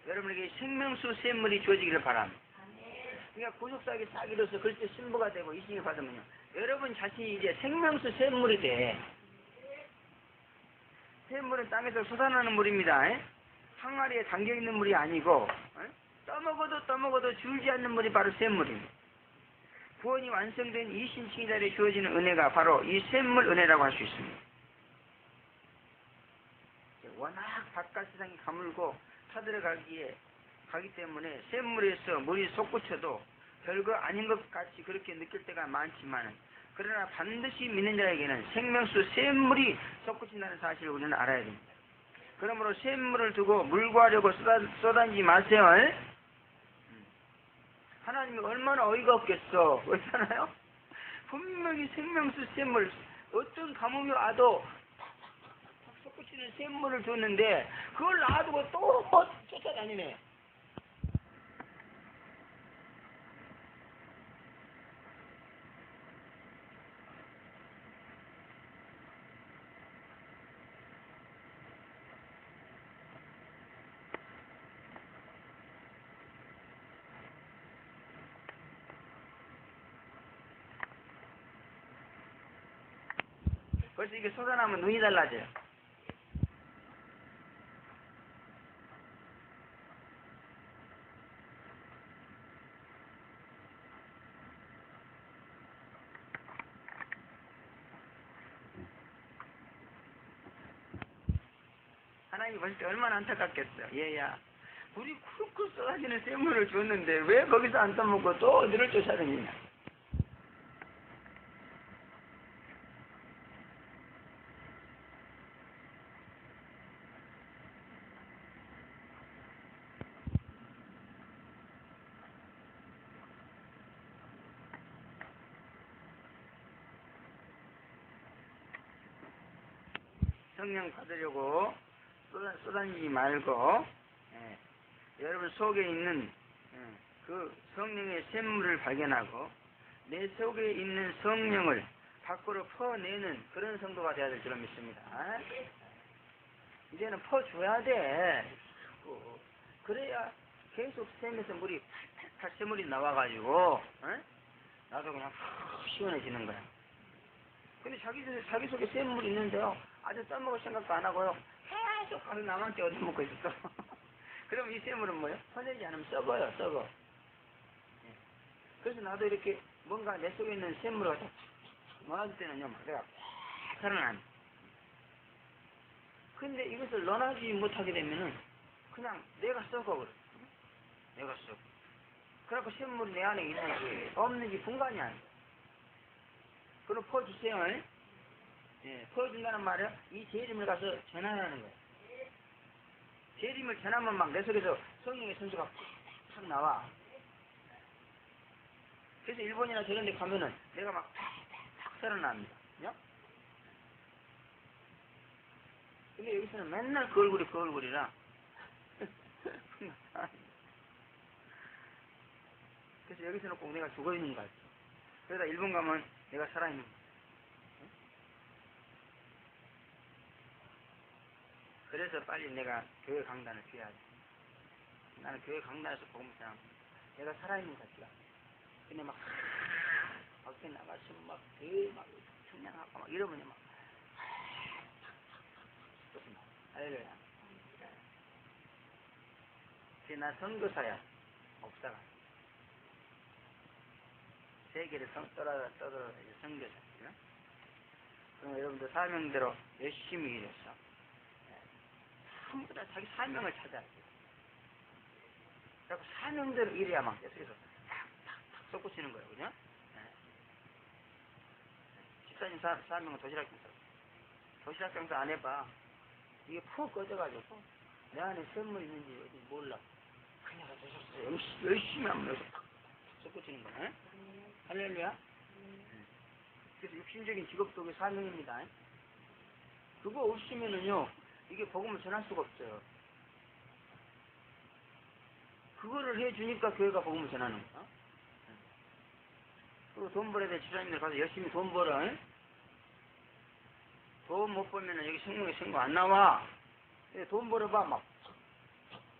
[SPEAKER 2] 여러분에게 생명수 샘물이 주어지기를 바랍니다. 그러니까 구속사역이 싹 이루어서 그렇게 신부가 되고 이신이 받으면요. 여러분 자신이 이제 생명수 샘물이 돼. 샘물은 땅에서 솟아나는 물입니다. 항아리에 담겨있는 물이 아니고 떠먹어도 줄지 않는 물이 바로 샘물입니다. 구원이 완성된 이 신칭자리에 주어지는 은혜가 바로 이 샘물 은혜라고 할 수 있습니다. 워낙 바깥 세상이 가물고 타들어가기 때문에 샘물에서 물이 솟구쳐도 별거 아닌 것 같이 그렇게 느낄 때가 많지만 그러나 반드시 믿는 자에게는 생명수 샘물이 솟구친다는 사실을 우리는 알아야 됩니다. 그러므로 샘물을 두고 물구하려고 쏟아지지 마세요. 하나님이 얼마나 어이가 없겠어. 그렇잖아요? 분명히 생명수 샘물 어떤 가뭄이 와도 솟구치는 샘물을 줬는데 그걸 놔두고 또 쫓아다니네. 벌써 이게 쏟아나면 눈이 달라져요. 하나님이 봤을 때 얼마나 안타깝겠어요. 얘야, 우리 쿨쿨 쏟아지는 샘물을 줬는데 왜 거기서 안 떠먹고 또 어디를 쫓아다니냐. 성령 받으려고 쏟아지지 말고 여러분 속에 있는 그 성령의 샘물을 발견하고 내 속에 있는 성령을 밖으로 퍼내는 그런 성도가 되어야 될 줄로 믿습니다. 이제는 퍼줘야 돼. 그래야 계속 샘에서 물이 팔팔 샘물이 나와가지고 나도 그냥 시원해지는 거야. 근데 자기 속에 샘물이 있는데요. 아주 떠먹을 생각도 안 하고요. 계속 가서 남한테 얻어먹고 있었어. 그럼 이 샘물은 뭐예요? 퍼내지 않으면 썩어요, 썩어. 그래서 나도 이렇게 뭔가 내 속에 있는 샘물을 갖다 넣어줄 때는요, 내가 팍 살아납니다. 근데 이것을 넣어주지 못하게 되면은 그냥 내가 썩어 그래. 내가 썩어. 그래갖고 샘물이 내 안에 있는지 없는지 분간이 안 돼. 그럼 퍼주세요. 퍼준다는 말은 이 재림을 가서 전하라는 거예요. 재림을 전하면 막 내 속에서 성령의 선수가 팍팍 나와. 그래서 일본이나 저런 데 가면은 내가 막 팍팍 살아납니다. 근데 여기서는 맨날 그 얼굴이라. 그래서 여기서는 꼭 내가 죽어있는 거 같아. 그러다 일본 가면 내가 살아있는 거. 그래서 빨리 내가 교회 강단을 피해야 돼. 나는 교회 강단에서 보면서 내가 살아있는 것 같지가. 근데 막 밖에 나가서 막 교회 막 청량하고 막 이러면 막 무슨 할렐루야. 나 선교사야. 목사가. 세계를 떠돌아 선교사. 그럼 여러분들 사명대로 열심히 일해서 전부 다 자기 사명을 찾아야 돼요. 그래서 사명대로 일해야만 계속해서 탁탁탁 솟구치는 거예요. 그죠? 집사님 사명은 도시락 장사. 도시락 장사 안 해봐. 이게 푹 꺼져가지고 내 안에 선물 있는지 어디 몰라. 그냥 열심히 하면 여기서 탁 솟구치는 거야. 할렐루야. 그래서 육신적인 직업도 사명입니다. 그거 없으면은요, 이게 복음을 전할 수가 없어요. 그거를 해주니까 교회가 복음을 전하는 거야. 그리고 돈 벌어야 돼. 집사님들 가서 열심히 돈 벌어. 돈 못 벌면은 여기 성공에 신고 안 나와. 돈 벌어봐. 막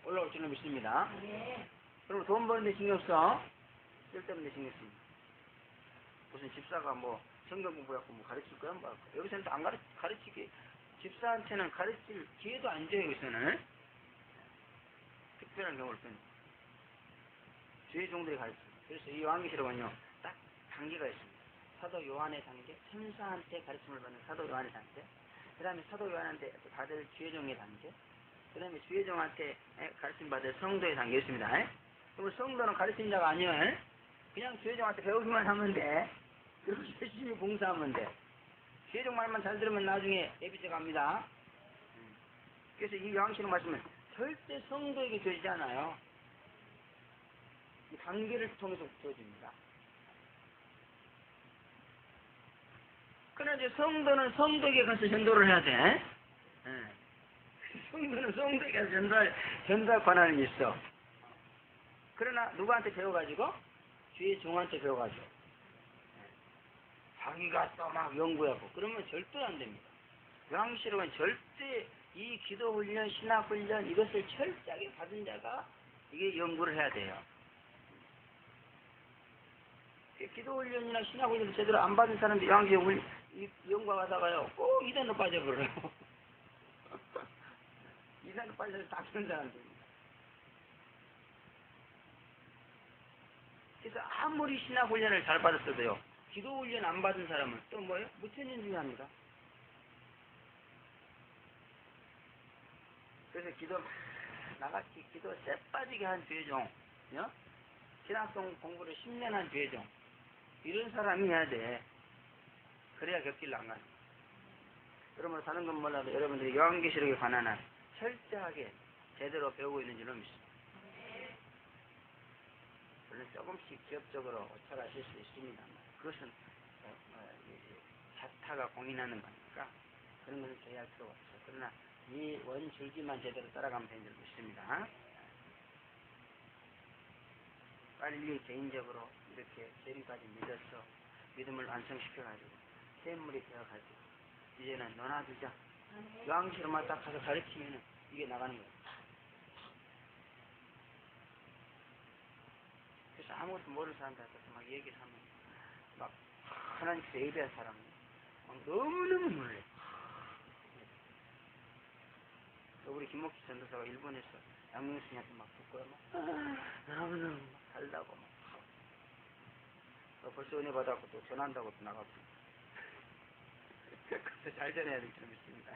[SPEAKER 2] 올라올 줄로 믿습니다. 그리고 돈 버는데 신경 써. 쓸데없는 데 신경 씁니다. 무슨 집사가 뭐 성경 공부해갖고 뭐 가르칠 거야? 뭐 여기서는 또 안 가르치게. 집사한테는 가르칠 기회도 안 줘요. 여기서는. 특별한 경우를 뺀 주의 종들이 가르칩니다. 그래서 이 요한계시록은요, 딱 단계가 있습니다. 사도 요한의 단계, 천사한테 가르침을 받는 사도 요한의 단계, 그 다음에 사도 요한한테 받을 주의종의 단계, 그 다음에 주의종한테 가르침 받을 성도의 단계 있습니다. 그럼 성도는 가르친 자가 아니에요. 그냥 주의종한테 배우기만 하면 돼. 그리고 열심히 봉사하면 돼. 주의종 말만 잘 들으면 나중에 예비죄 갑니다. 그래서 이 요한계시록 말씀은 절대 성도에게 주어지지 않아요. 이 단계를 통해서 주어집니다. 그러나 이제 성도는 성도에게 가서 전도를 해야 돼. 성도는 성도에게 가서 전도할 권한이 있어. 그러나 누구한테 배워가지고? 주의 종한테 배워가지고. 자기가 또 막 연구하고 그러면 절대 안 됩니다. 요한계시록은 절대 이 기도훈련, 신학훈련 이것을 철저하게 받은 자가 이게 연구를 해야 돼요. 기도훈련이나 신학훈련을 제대로 안 받은 사람들이 요한계시록 연구하다가요 꼭 이단으로 빠져버려요. 이단으로 빠져서 다 그런 사람들입니다. 그래서 아무리 신학훈련을 잘 받았어도요 기도훈련 안 받은 사람은 또 뭐예요? 무천년주의합니다. 그래서 나같이 기도 쎄 빠지게 한 죄종, 신학성 공부를 10년 한 죄종, 이런 사람이 해야 돼. 그래야 격길 안 가는. 그러면 다른 건 몰라도 여러분들이 요한계시록에 관한 한 철저하게 제대로 배우고 있는 줄로 믿습니다. 물론 조금씩 기업적으로 오차가 있을 수 있습니다만 그것은 자타가 공인하는 거니까 그런 것은 제의할 필요가 없어요. 그러나 이 원줄기만 제대로 따라가면 되는 줄 믿습니다. 빨리 개인적으로 이렇게 재림까지 믿어서 믿음을 완성시켜가지고 샘물이 되어가지고 이제는 논하주자. 요한계시록만 딱 가서 가르치면은 이게 나가는 거예요. 그래서 아무것도 모르는 사람들한테 막 얘기를 하면 막 하나님께 예배할 사람은 너무너무 놀래. 우리 김목희 전도사가 일본에서 양명순이한테 막 듣고요. 너무너무 달다고 막. 벌써 은혜 받았고 또 전한다고 또 나가고. 그래서 잘 전해야 될 줄 믿습니다.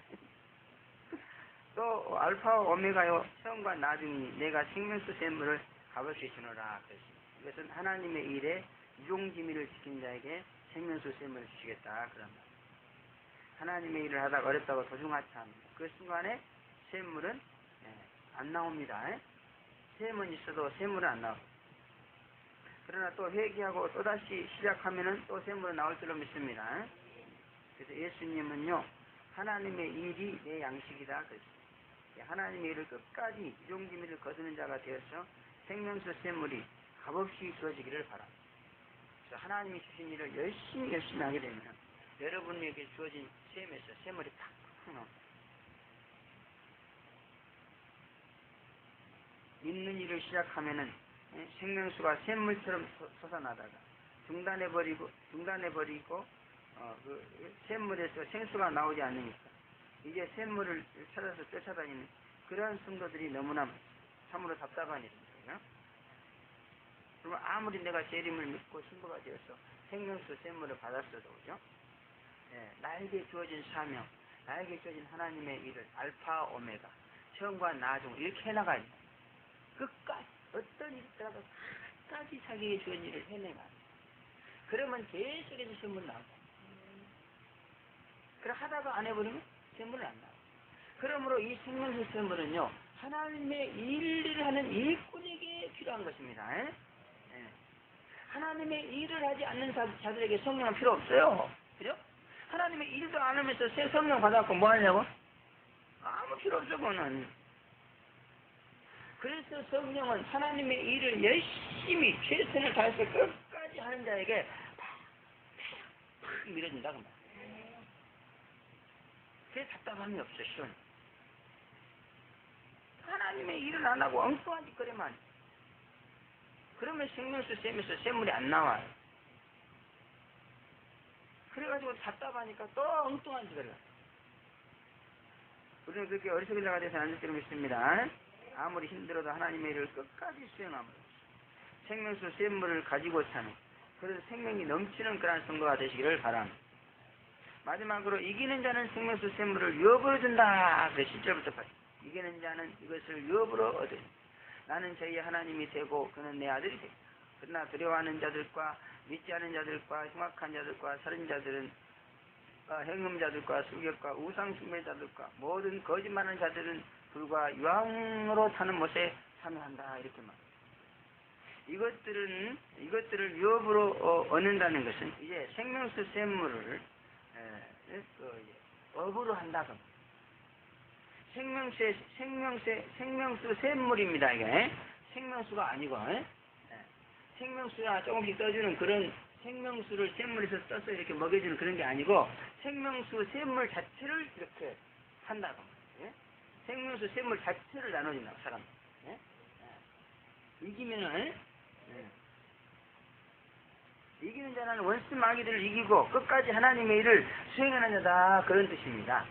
[SPEAKER 2] 또 알파와 오메가요 처음과 나중이 내가 생명수 샘물을 값없이 주노라 그랬습니다. 이것은 하나님의 일에 유종지미를 지킨 자에게 생명수 샘물을 주시겠다 그런 말. 하나님의 일을 하다가 어렵다고 도중하지 않습니다. 그 순간에 샘물은 안 나옵니다. 샘은 있어도 샘물은 안 나옵니다. 그러나 또 회개하고 또다시 시작하면은 또 샘물은 나올 줄로 믿습니다. 그래서 예수님은요 하나님의 일이 내 양식이다 그랬습니다. 하나님의 일을 끝까지 유종기미를 거두는 자가 되어서 생명수 샘물이 값없이 주어지기를 바랍니다. 그래서 하나님이 주신 일을 열심히 하게 되면 여러분에게 주어진 샘에서 샘물이 팍팍 나옵니다. 믿는 일을 시작하면은 생명수가 샘물처럼 솟아나다가 중단해버리고 그 샘물에서 생수가 나오지 않으니까 이제 샘물을 찾아서 쫓아다니는 그러한 성도들이 너무나 참으로 답답한 일입니다. 그러면 아무리 내가 재림을 믿고 신부가 되어서 생명수 샘물을 받았어도, 그죠? 예, 나에게 주어진 사명, 나에게 주어진 하나님의 일을 알파 오메가, 처음과 나중 이렇게 해나가야 돼. 끝까지 어떤 일이 있더라도 끝까지 자기에게 주어진 일을 해내가. 그러면 계속해서 샘물 나오고. 그래 하다가 안 해버리면 샘물은 안 나와. 그러므로 이 생명수 샘물은요, 하나님의 일을 하는 일꾼에게 필요한 것입니다. 예? 예. 하나님의 일을 하지 않는 자들에게 성령은 필요 없어요. 그죠? 하나님의 일도 안 하면서 새 성령 받아갖고 뭐 하냐고? 아무 필요 없어, 그거는. 그래서 성령은 하나님의 일을 열심히 최선을 다해서 끝까지 하는 자에게 팍 밀어준다, 그 말. 그래서 답답함이 없어, 시원. 하나님의 일을 안 하고 엉뚱한 짓거리만. 그러면 생명수 샘에서 샘물이 안 나와요. 그래가지고 답답하니까 또 엉뚱한 짓을 해요. 우리는 그렇게 어리석은 자가 돼서 안 될 줄 믿습니다. 아무리 힘들어도 하나님의 일을 끝까지 수행함으로 생명수 샘물을 가지고 사는, 그래서 생명이 넘치는 그런 성도가 되시기를 바랍니다. 마지막으로 이기는 자는 생명수 샘물을 유업으로 준다. 그래서 10절부터 8절. 이기는 자는 이것을 유업으로 얻으리. 나는 저희 하나님이 되고 그는 내 아들이 되리라. 그러나 두려워하는 자들과 믿지 않은 자들과 흉악한 자들과 살인자들은 행음자들과 수격과 우상숭배자들과 모든 거짓말하는 자들은 불과 유황으로 타는 못에 참여한다. 이렇게 말합니다. 이것들을 유업으로 얻는다는 것은 이제 생명수 샘물을 업으로 한다. 생명수 샘물입니다. 이게 생명수가 아니고 생명수야 조금씩 떠주는 그런 생명수를 샘물에서 떠서 이렇게 먹여주는 그런 게 아니고 생명수 샘물 자체를 이렇게 한다고. 예? 생명수 샘물 자체를 나눠준다고 사람. 예? 이기면은 이기는 자는 원수 마귀들을 이기고 끝까지 하나님의 일을 수행하는 자다. 그런 뜻입니다.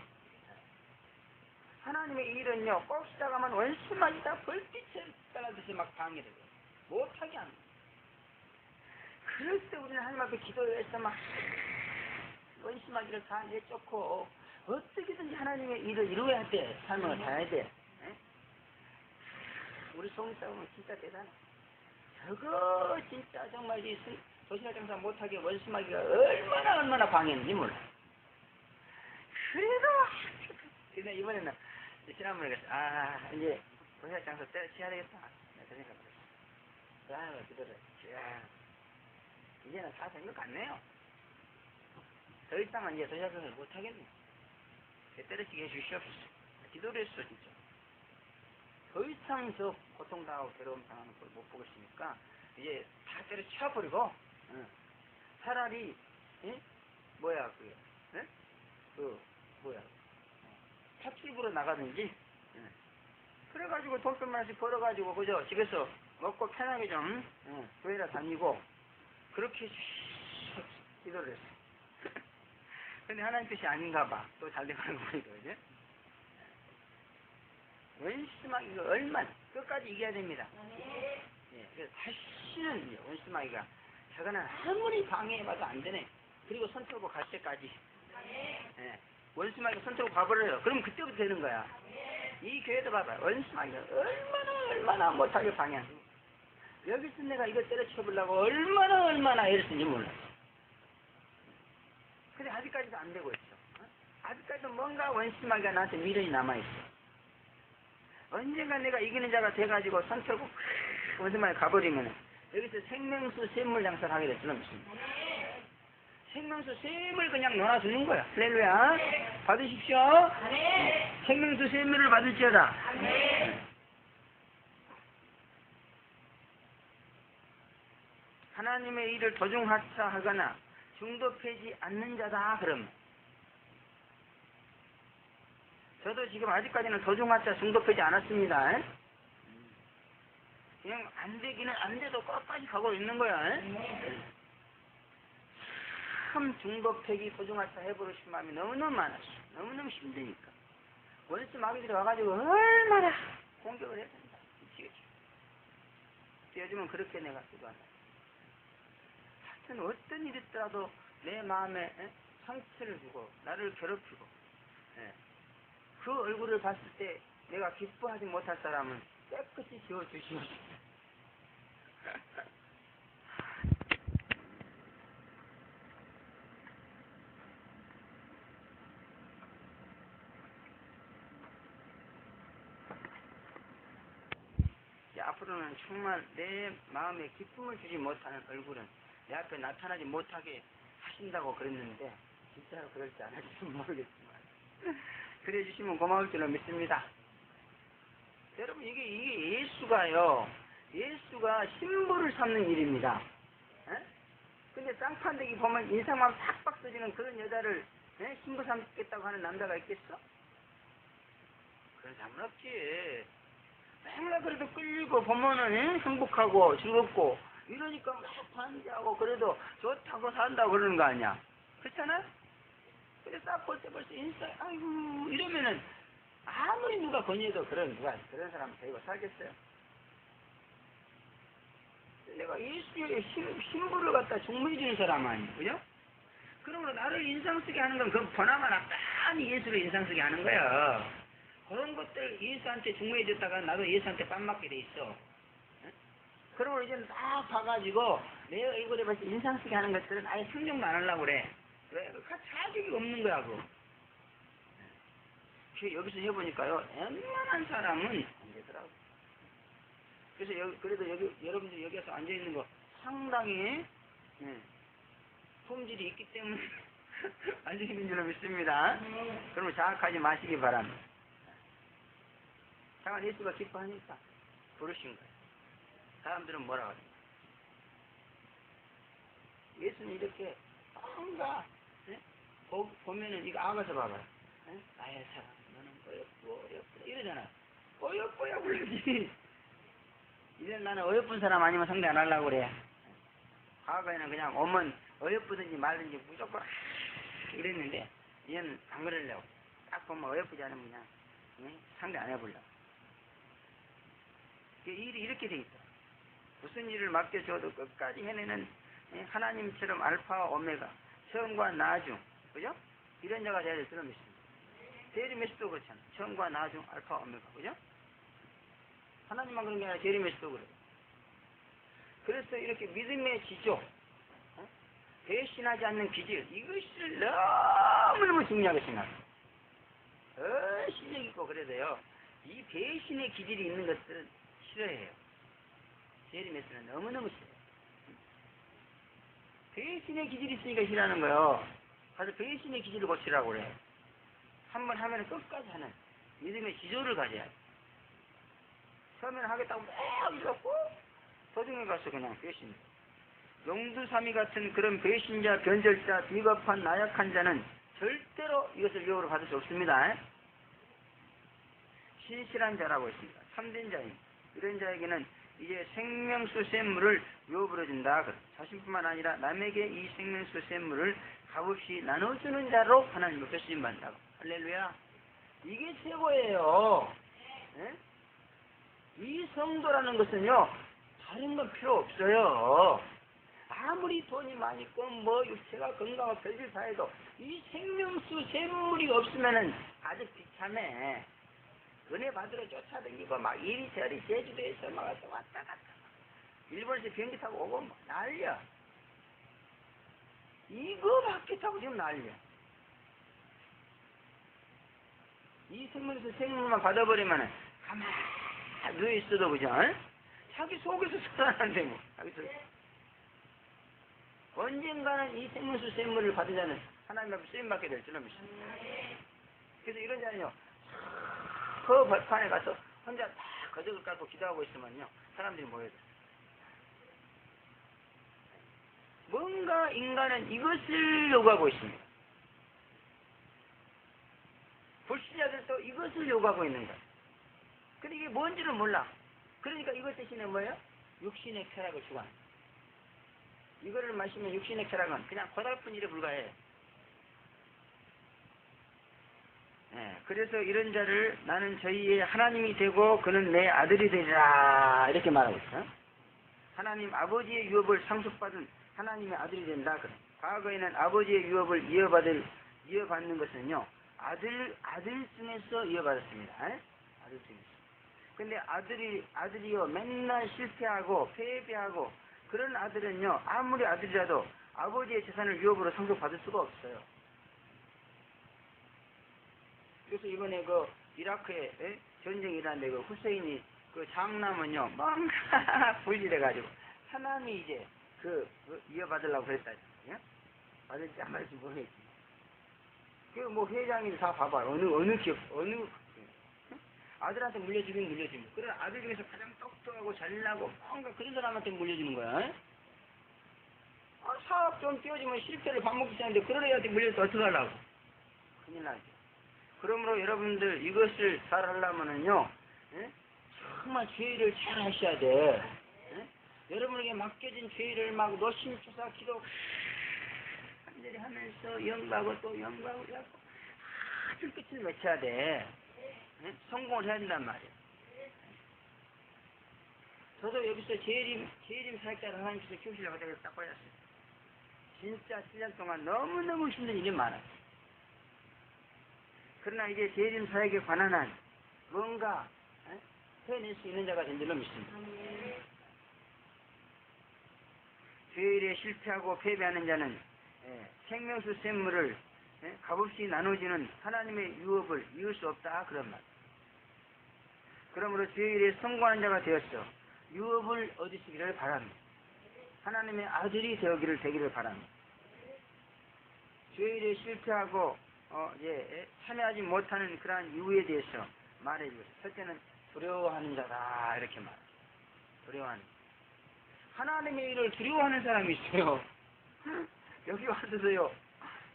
[SPEAKER 2] 하나님의 일은요, 꼭 시작하면 원수 마귀가 벌빛을 따라듯이 막 방해되고 못하게 합니다. 그럴 때 우리는 하나님 앞에 기도해서 막 원수 마귀를 다 내쫓고 어떻게든지 하나님의 일을 이루어야 돼. 삶을 다해야 돼. 에? 우리 성싸움은 진짜 대단해. 저거 진짜 정말 이 도시락 장사 못하게 원수 마귀가 얼마나 방해했는지 몰라. 그래도 근데 이번에는 지난번에 그랬어. 이제 도시락 장사 때려치워야 되겠다. 그 생각을 했어. 기도를 이제는 다 된 것 같네요. 더 이상은 이제 도시락 장사를 못하겠네. 때려치게 해주시옵소서. 기도를 했어, 진짜. 더 이상 저 고통당하고 괴로움 당하는 걸 못 보겠으니까 이제 다 때려치워버리고 차라리 탑출부로 나가든지 그래가지고 돈 좀 하나씩 벌어가지고 그저 집에서 먹고 편하게 좀 교회나 다니고 그렇게 기도를 했어. 근데 하나님 뜻이 아닌가 봐. 또 잘 돼가는 거 보니까 그지? 원수마귀가 얼마나 끝까지 이겨야 됩니다. 예, 그래서 다시는 원수마귀가 저거는 아무리 방해해봐도 안 되네. 그리고 손 틀고 갈 때까지. 예, 원수마귀가 손 틀고 가버려요. 그럼 그때부터 되는 거야. 이 교회도 봐봐. 원수마귀가 얼마나 못하게 방해하고 여기서 내가 이거 때려쳐보려고 얼마나 애를 쓴지 몰라. 근데 아직까지도 안 되고 있어. 아직까지도 뭔가 원수마귀가 나한테 미련이 남아있어. 언젠가 내가 이기는 자가 돼가지고 손 털고 원수마귀 가버리면 여기서 생명수 샘물 장사를 하게 될 수는 없습니다. 생명수 샘을 그냥 놓아주는 거야. 할렐루야. 받으십시오. 생명수 샘물을 받을지어다. 하나님의 일을 도중하차하거나 중도하지 않는 자다. 그럼 저도 지금 아직까지는 도중하차 중도하지 않았습니다. 그냥 안 되기는 안 돼도 끝까지 가고 있는 거야. 참 중도패기 도중하차 해보고 싶은 마음이 너무너무 많았어. 너무너무 힘드니까. 원수 마귀들이 와가지고 얼마나 공격을 해야 된다. 미치겠지. 요즘은 그렇게 내가 기도한다. 하여튼 어떤 일이 있더라도 내 마음에 상처를 주고 나를 괴롭히고 그 얼굴을 봤을 때 내가 기뻐하지 못할 사람은 깨끗이 지워주시옵소서. 앞으로는 정말 내 마음에 기쁨을 주지 못하는 얼굴은 내 앞에 나타나지 못하게 하신다고 그랬는데 진짜로 그럴지 안 할지는 모르겠지만 그래 주시면 고마울 줄로 믿습니다. 여러분 이게 예수가 신부를 삼는 일입니다. 근데 쌍판대기 보면 인상만 팍팍 써지는 그런 여자를 신부 삼겠다고 하는 남자가 있겠어? 그런 사람은 없지. 맨날 그래도 끌리고 보면은 행복하고 즐겁고 이러니까 막 반지하고 그래도 좋다고 산다고 그러는 거 아니야. 그렇잖아? 근데 딱 볼 때 벌써 인사 아이고 이러면은 아무리 누가 권유해도 그런 사람 데리고 살겠어요? 내가 예수의 신부를 갖다 중매해주는 사람 아니에요. 그죠? 그러므로 나를 인상 쓰게 하는 건 그 보나마나 빤히 예수를 인상 쓰게 하는 거야. 그런 것들 예수한테 중매해줬다가 나도 예수한테 빤 맞게 돼 있어. 그러고 이제는 딱 봐가지고 내 얼굴에 벌써 인상 쓰게 하는 것들은 아예 상정도 안 하려고 그래. 왜? 자격이 없는 거야, 그거. 여기서 해보니까요, 웬만한 사람은 안 되더라고. 그래서 그래도 여러분들 여기 와서 앉아있는 거 상당히 품질이 있기 때문에 앉아있는 줄로 믿습니다. 그러면 자학하지 마시기 바랍니다. 당연 예수가 기뻐하니까 부르신 거예요. 사람들은 뭐라고 해요? 예수는 이렇게 뭔가 보면은 이거 아가서 봐봐요. 나의 사랑 너는 어여쁘다 이러잖아. 어여쁘야 부르지. 이제 나는 어여쁜 사람 아니면 상대 안 하려고 그래. 과거에는 그냥 오면 어여쁘든지 말든지 무조건 이랬는데 이제는 안 그러려고. 딱 보면 어여쁘지 않으면 그냥 상대 안 해보려고. 일이 이렇게 돼 있다. 무슨 일을 맡겨줘도 끝까지 해내는 하나님처럼 알파와 오메가, 처음과 나중, 그죠? 이런 자가 돼야 될 줄로 믿습니다. 제리메스도 그렇잖아. 처음과 나중, 알파와 오메가, 그죠? 하나님만 그런 게 아니라 제리메스도 그래. 그래서 이렇게 믿음의 지조, 배신하지 않는 기질, 이것을 너무너무 중요하게 생각해요. 실력 있고 그래도요, 이 배신의 기질이 있는 것들은 싫어해요. 제리메스는 너무너무 싫어요. 배신의 기질이 있으니까 싫어하는 거예요. 가서 배신의 기질을 고치라고 그래. 한번 하면 끝까지 하는 믿음의 지조를 가져야 해. 처음에는 하겠다고 막 이러고 도중에 가서 그냥 배신. 용두사미 같은 그런 배신자, 변절자, 비겁한 나약한 자는 절대로 이것을 유혹으로 받을 수 없습니다. 신실한 자라고 했습니다. 참된 자인 이런 자에게는 이제 생명수 샘물을 유업으로 준다. 자신뿐만 아니라 남에게 이 생명수 샘물을 값없이 나눠주는 자로 하나님으로부터 쓰임받는다고. 할렐루야. 이게 최고예요. 이 성도라는 것은요, 다른 건 필요 없어요. 아무리 돈이 많이 있고 뭐 육체가 건강하고 별일 다 해도 이 생명수 샘물이 없으면은 아주 비참해. 은혜 받으러 쫓아다니고 막 이리저리 제주도에서 막 왔다 갔다 일본에서 비행기 타고 오고 막 난리야. 이거 밖에 타고 지금 난리야. 이 생명수 생물만 받아버리면은 가만히 누워있어도 그죠? 자기 속에서 살아나는데 뭐 자기 속에서. 언젠가는 이 생명수 샘물을 받은 자는 하나님 앞에 쓰임받게 될 줄로 믿습니다. 그래서 이런 자는요, 그 벌판에 가서 혼자 다 거적을 깔고 기도하고 있으면요, 사람들이 모여들어요. 뭔가 인간은 이것을 요구하고 있습니다. 불신자들도 이것을 요구하고 있는 거예요. 근데 이게 뭔지를 몰라. 그러니까 이것 대신에 뭐예요? 육신의 쾌락을 추구하는 거예요. 이거를 마시면 육신의 쾌락은 그냥 고달픈 일에 불과해. 그래서 이런 자를 나는 저희의 하나님이 되고 그는 내 아들이 되리라 이렇게 말하고 있어. 하나님 아버지의 유업을 상속받은 하나님의 아들이 된다. 그래. 과거에는 아버지의 유업을 이어받는 것은요 아들 중에서 이어받았습니다. 아들 중에서. 근데 아들이요 맨날 실패하고 패배하고 그런 아들은요 아무리 아들이라도 아버지의 재산을 유업으로 상속받을 수가 없어요. 그래서 이번에 그 이라크에 전쟁이 일어났는데 그 후세인이 그 장남은요 뭔가 불질해가지고 하나님이 이제 그 이어받으려고 그랬다. 받을지 안 받을지 모르겠지. 그 뭐 회장이 다 봐봐요. 어느 기업 아들한테 물려주긴 물려주는 거야. 그런 아들 중에서 가장 똑똑하고 잘나고 뭔가 그런 사람한테 물려주는 거야. 사업 좀 띄워주면 실패를 밥 먹기 시작하는데 그런 애한테 물려서 어떡하려고. 큰일 나죠. 그러므로 여러분들 이것을 잘 하려면은요 정말 죄를 잘 하셔야 돼. 여러분에게 맡겨진 죄를 막 노심초사 기도 간절히 하면서 영가하고 또 영가하고 해갖고 아주 끝을 맺혀야 돼. 성공을 해야 된단 말이에요. 저도 여기서 재림 사역자를 하나님께서 키우시려고 내가 딱 걸렸어요. 진짜 7년 동안 너무너무 힘든 일이 많아요. 그러나 이제 재림 사역에 관한 한 뭔가 해낼 수 있는 자가 된 줄로 믿습니다. 죄일에 실패하고 패배하는 자는 생명수 샘물을 값없이 나눠주는 하나님의 유업을 이을 수 없다 그런 말. 그러므로 죄일에 성공하는 자가 되었어 유업을 얻으시기를 바랍니다. 하나님의 아들이 되기를 바랍니다. 죄일에 실패하고 참여하지 못하는 그러한 이유에 대해서 말해주세요. 첫째는 두려워하는 자다 이렇게 말해요. 두려워하는 하나님의 일을 두려워하는 사람이 있어요. 여기 와서도요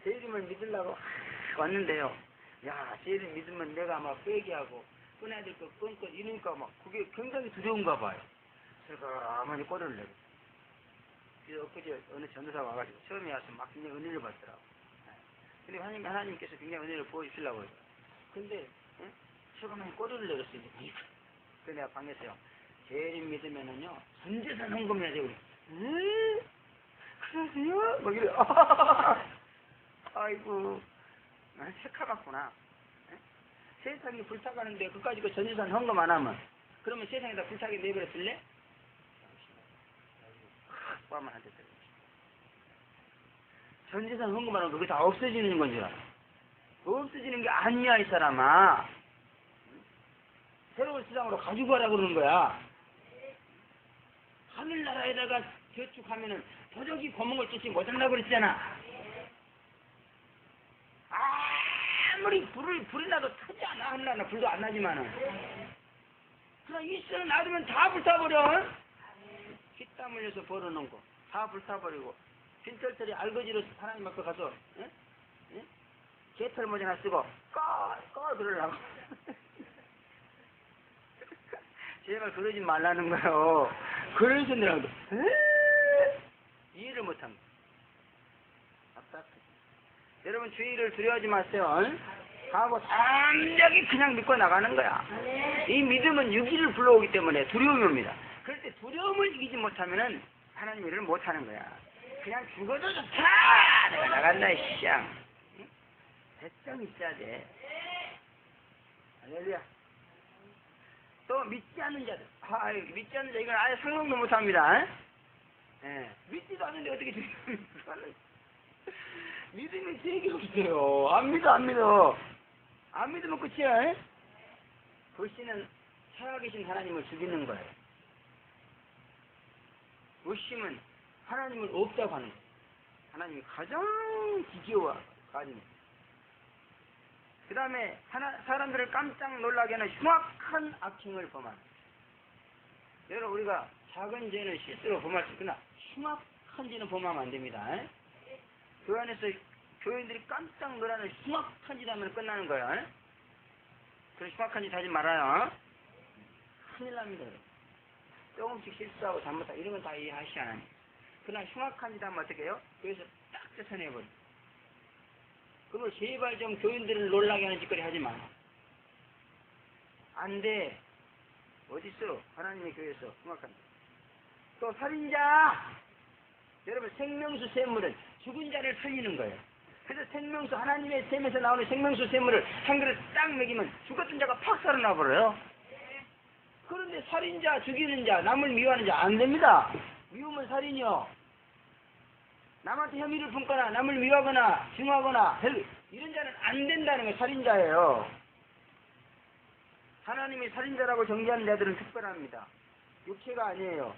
[SPEAKER 2] 제 이름을 믿으려고 왔는데요 야 제 이름 믿으면 내가 막 빼기하고 끊어야 될 거 끊고 이러니까 막 그게 굉장히 두려운가 봐요. 제가 아무리 꼬리를 내고 그래서 엊그제 어느 전도사가 와가지고 처음에 와서 막 굉장히 은혜를 받더라고. 근데 하나님께서 굉장히 은혜를 보여주시려고 해요. 근데 처음에 꼬리를 내렸어요. 그래서 내가 방에서요 제일 믿으면은요 전재산 헌금해야 되고 그러세요? 막 이래. 아이고 난 색화 같구나. 세상이 불타가는데 그까지 그 전재산 헌금 안 하면 그러면 세상에다 불타게 내버려 둘래? 꽉만 안 됐다. 전재산 헌금하면 그게 다 없어지는 건 줄 알아. 없어지는 게 아니야 이 사람아. 새로운 세상으로 가지고 가라고 그러는 거야. 하늘나라에다가 저축하면은 도적이 검은 걸 쫓지 못한다고 그랬잖아. 아무리 불이 나도 타지 않아. 하늘나라 불도 안 나지만은. 그럼 있어는 놔두면 다 불타버려. 피땀 흘려서 벌어놓은 거 다 불타버리고 빈털털이 알거지로 하나님 앞에 가서 개털 모자 하나 쓰고 꺼 그러려고. 제발 그러지 말라는 거요. 그래서 내가 이해를 못한 거. 답답해. 여러분 주의를 두려워하지 마세요. 하고 담력이 그냥 믿고 나가는 거야. 이 믿음은 유기를 불러오기 때문에 두려움이 옵니다. 그럴 때 두려움을 이기지 못하면은 하나님 일을 못하는 거야. 그냥 죽어도 좋다. 내가 나간다 이 시장. 배짱 있어야 돼. 할렐루야. 또 믿지 않는 자들. 믿지 않는 자 이건 아예 상상도 못합니다. 믿지도 않는데 어떻게 믿음이 되게 없어요. 안 믿어. 안 믿으면 끝이야. 불신은 살아계신 하나님을 죽이는 거예요. 의심은 하나님을 없다고 하는 거예요. 하나님이 가장 지겨워 가지고. 그 다음에 사람들을 깜짝 놀라게 하는 흉악한 악행을 범하는. 여러분 우리가 작은 죄는 실수로 범할 수 있구나. 흉악한 죄는 범하면 안 됩니다. 그 안에서 교인들이 깜짝 놀라는 흉악한 짓 하면 끝나는 거야. 그런 흉악한 짓 하지 말아요. 큰일 납니다. 조금씩 실수하고 잘못하고 이런 건 다 이해하시 않아요. 그러나 흉악한 짓 하면 어떻게 해요? 그래서 딱 쫓아내버려. 그리고 제발 좀 교인들을 놀라게 하는 짓거리 하지 마. 안 돼. 어딨어? 하나님의 교회에서 흉악합니다. 또 살인자! 여러분 생명수 샘물은 죽은 자를 살리는 거예요. 그래서 생명수 하나님의 샘에서 나오는 생명수 샘물을 한 그릇 딱 먹이면 죽었던 자가 팍 살아나 버려요. 그런데 살인자, 죽이는 자, 남을 미워하는 자 안 됩니다. 미우면 살인이요. 남한테 혐의를 품거나 남을 미워하거나 증오하거나 이런 자는 안 된다는 게 살인자예요. 하나님이 살인자라고 정죄하는 자들은 특별합니다. 육체가 아니에요.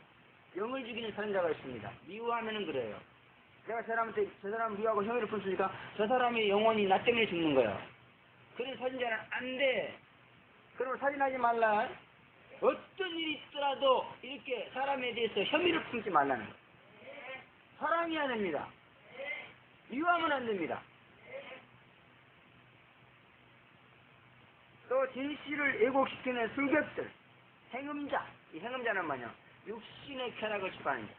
[SPEAKER 2] 영을 죽이는 살인자가 있습니다. 미워하면은 그래요. 내가 저 사람 미워하고 혐의를 품으니까 저 사람의 영혼이 나 때문에 죽는 거예요. 그런 살인자는 안 돼. 그러면 살인하지 말라. 어떤 일이 있더라도 이렇게 사람에 대해서 혐의를 품지 말라는 거예요. 사랑해야 됩니다. 미워하면 안 됩니다. 또 진실을 왜곡시키는 술객들, 행음자. 이 행음자는 뭐냐? 육신의 쾌락을 추구하는 자.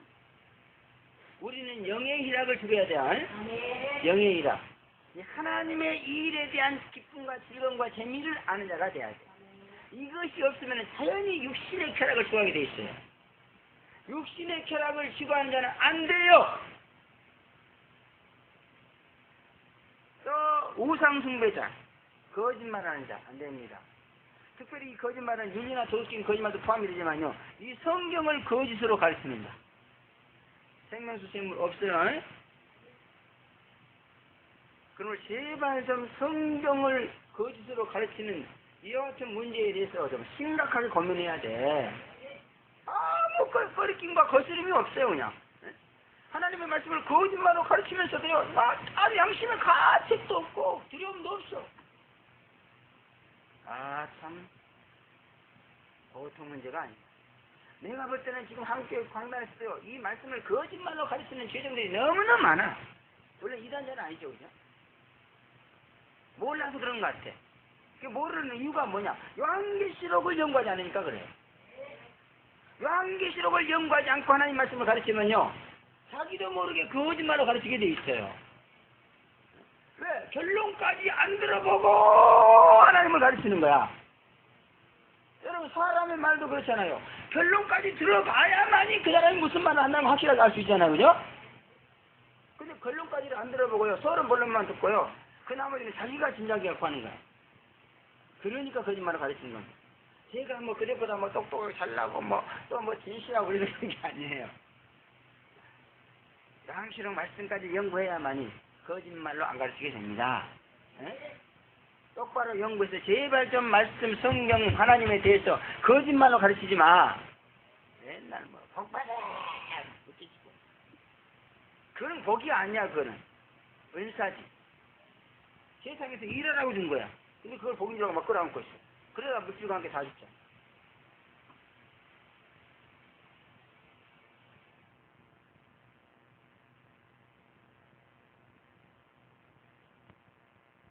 [SPEAKER 2] 우리는 영의 희락을 추구해야 돼요. 영의 희락. 하나님의 일에 대한 기쁨과 즐거움과 재미를 아는 자가 돼야 돼. 이것이 없으면 자연히 육신의 쾌락을 추구하게 돼 있어요. 육신의 쾌락을 추구하는 자는 안 돼요. 또 우상 숭배자, 거짓말하는 자 안 됩니다. 특별히 이 거짓말은 윤리나 도덕적인 거짓말도 포함이 되지만요, 이 성경을 거짓으로 가르치는 자. 생명수 샘물 없어요. 그러면 제발 좀 성경을 거짓으로 가르치는 이와 같은 문제에 대해서 좀 심각하게 고민해야 돼. 아무 거리낌과 거스름이 없어요, 그냥. 하나님의 말씀을 거짓말로 가르치면서도요, 아주 양심의 가책도 없고 두려움도 없어. 참 보통 문제가 아니다. 내가 볼 때는 지금 한국교회 광단에서도요, 이 말씀을 거짓말로 가르치는 죄정들이 너무나 많아. 원래 이단자는 아니죠, 그죠? 몰라서 그런 것 같아. 그 모르는 이유가 뭐냐? 요한계시록을 연구하지 않으니까 그래요. 요한계시록을 연구하지 않고 하나님 말씀을 가르치면요, 자기도 모르게 거짓말로 가르치게 돼 있어요. 왜? 결론까지 안 들어보고 하나님을 가르치는 거야. 여러분, 사람의 말도 그렇잖아요. 결론까지 들어봐야만이 그 사람이 무슨 말을 한다는 확실하게 알 수 있잖아요, 그죠? 근데 결론까지를 안 들어보고요, 서른 본론만 듣고요, 그 나머지는 자기가 진작에 갖고 하는 거야. 그러니까 거짓말을 가르치는 겁니다. 제가 뭐 그대보다 뭐 똑똑하게 잘나고 또 진실하고 이러는 게 아니에요. 양식으로 말씀까지 연구해야만이 거짓말로 안 가르치게 됩니다. 에? 똑바로 연구해서 제발 좀 말씀 성경 하나님에 대해서 거짓말로 가르치지 마. 맨날 복받아 웃기시고. 그건 복이 아니야. 그거는 은사지. 세상에서 일하라고 준 거야. 근데 그걸 복인 줄 알고 막 끌어안고 있어. 그러다 물질과 함께 다 죽자.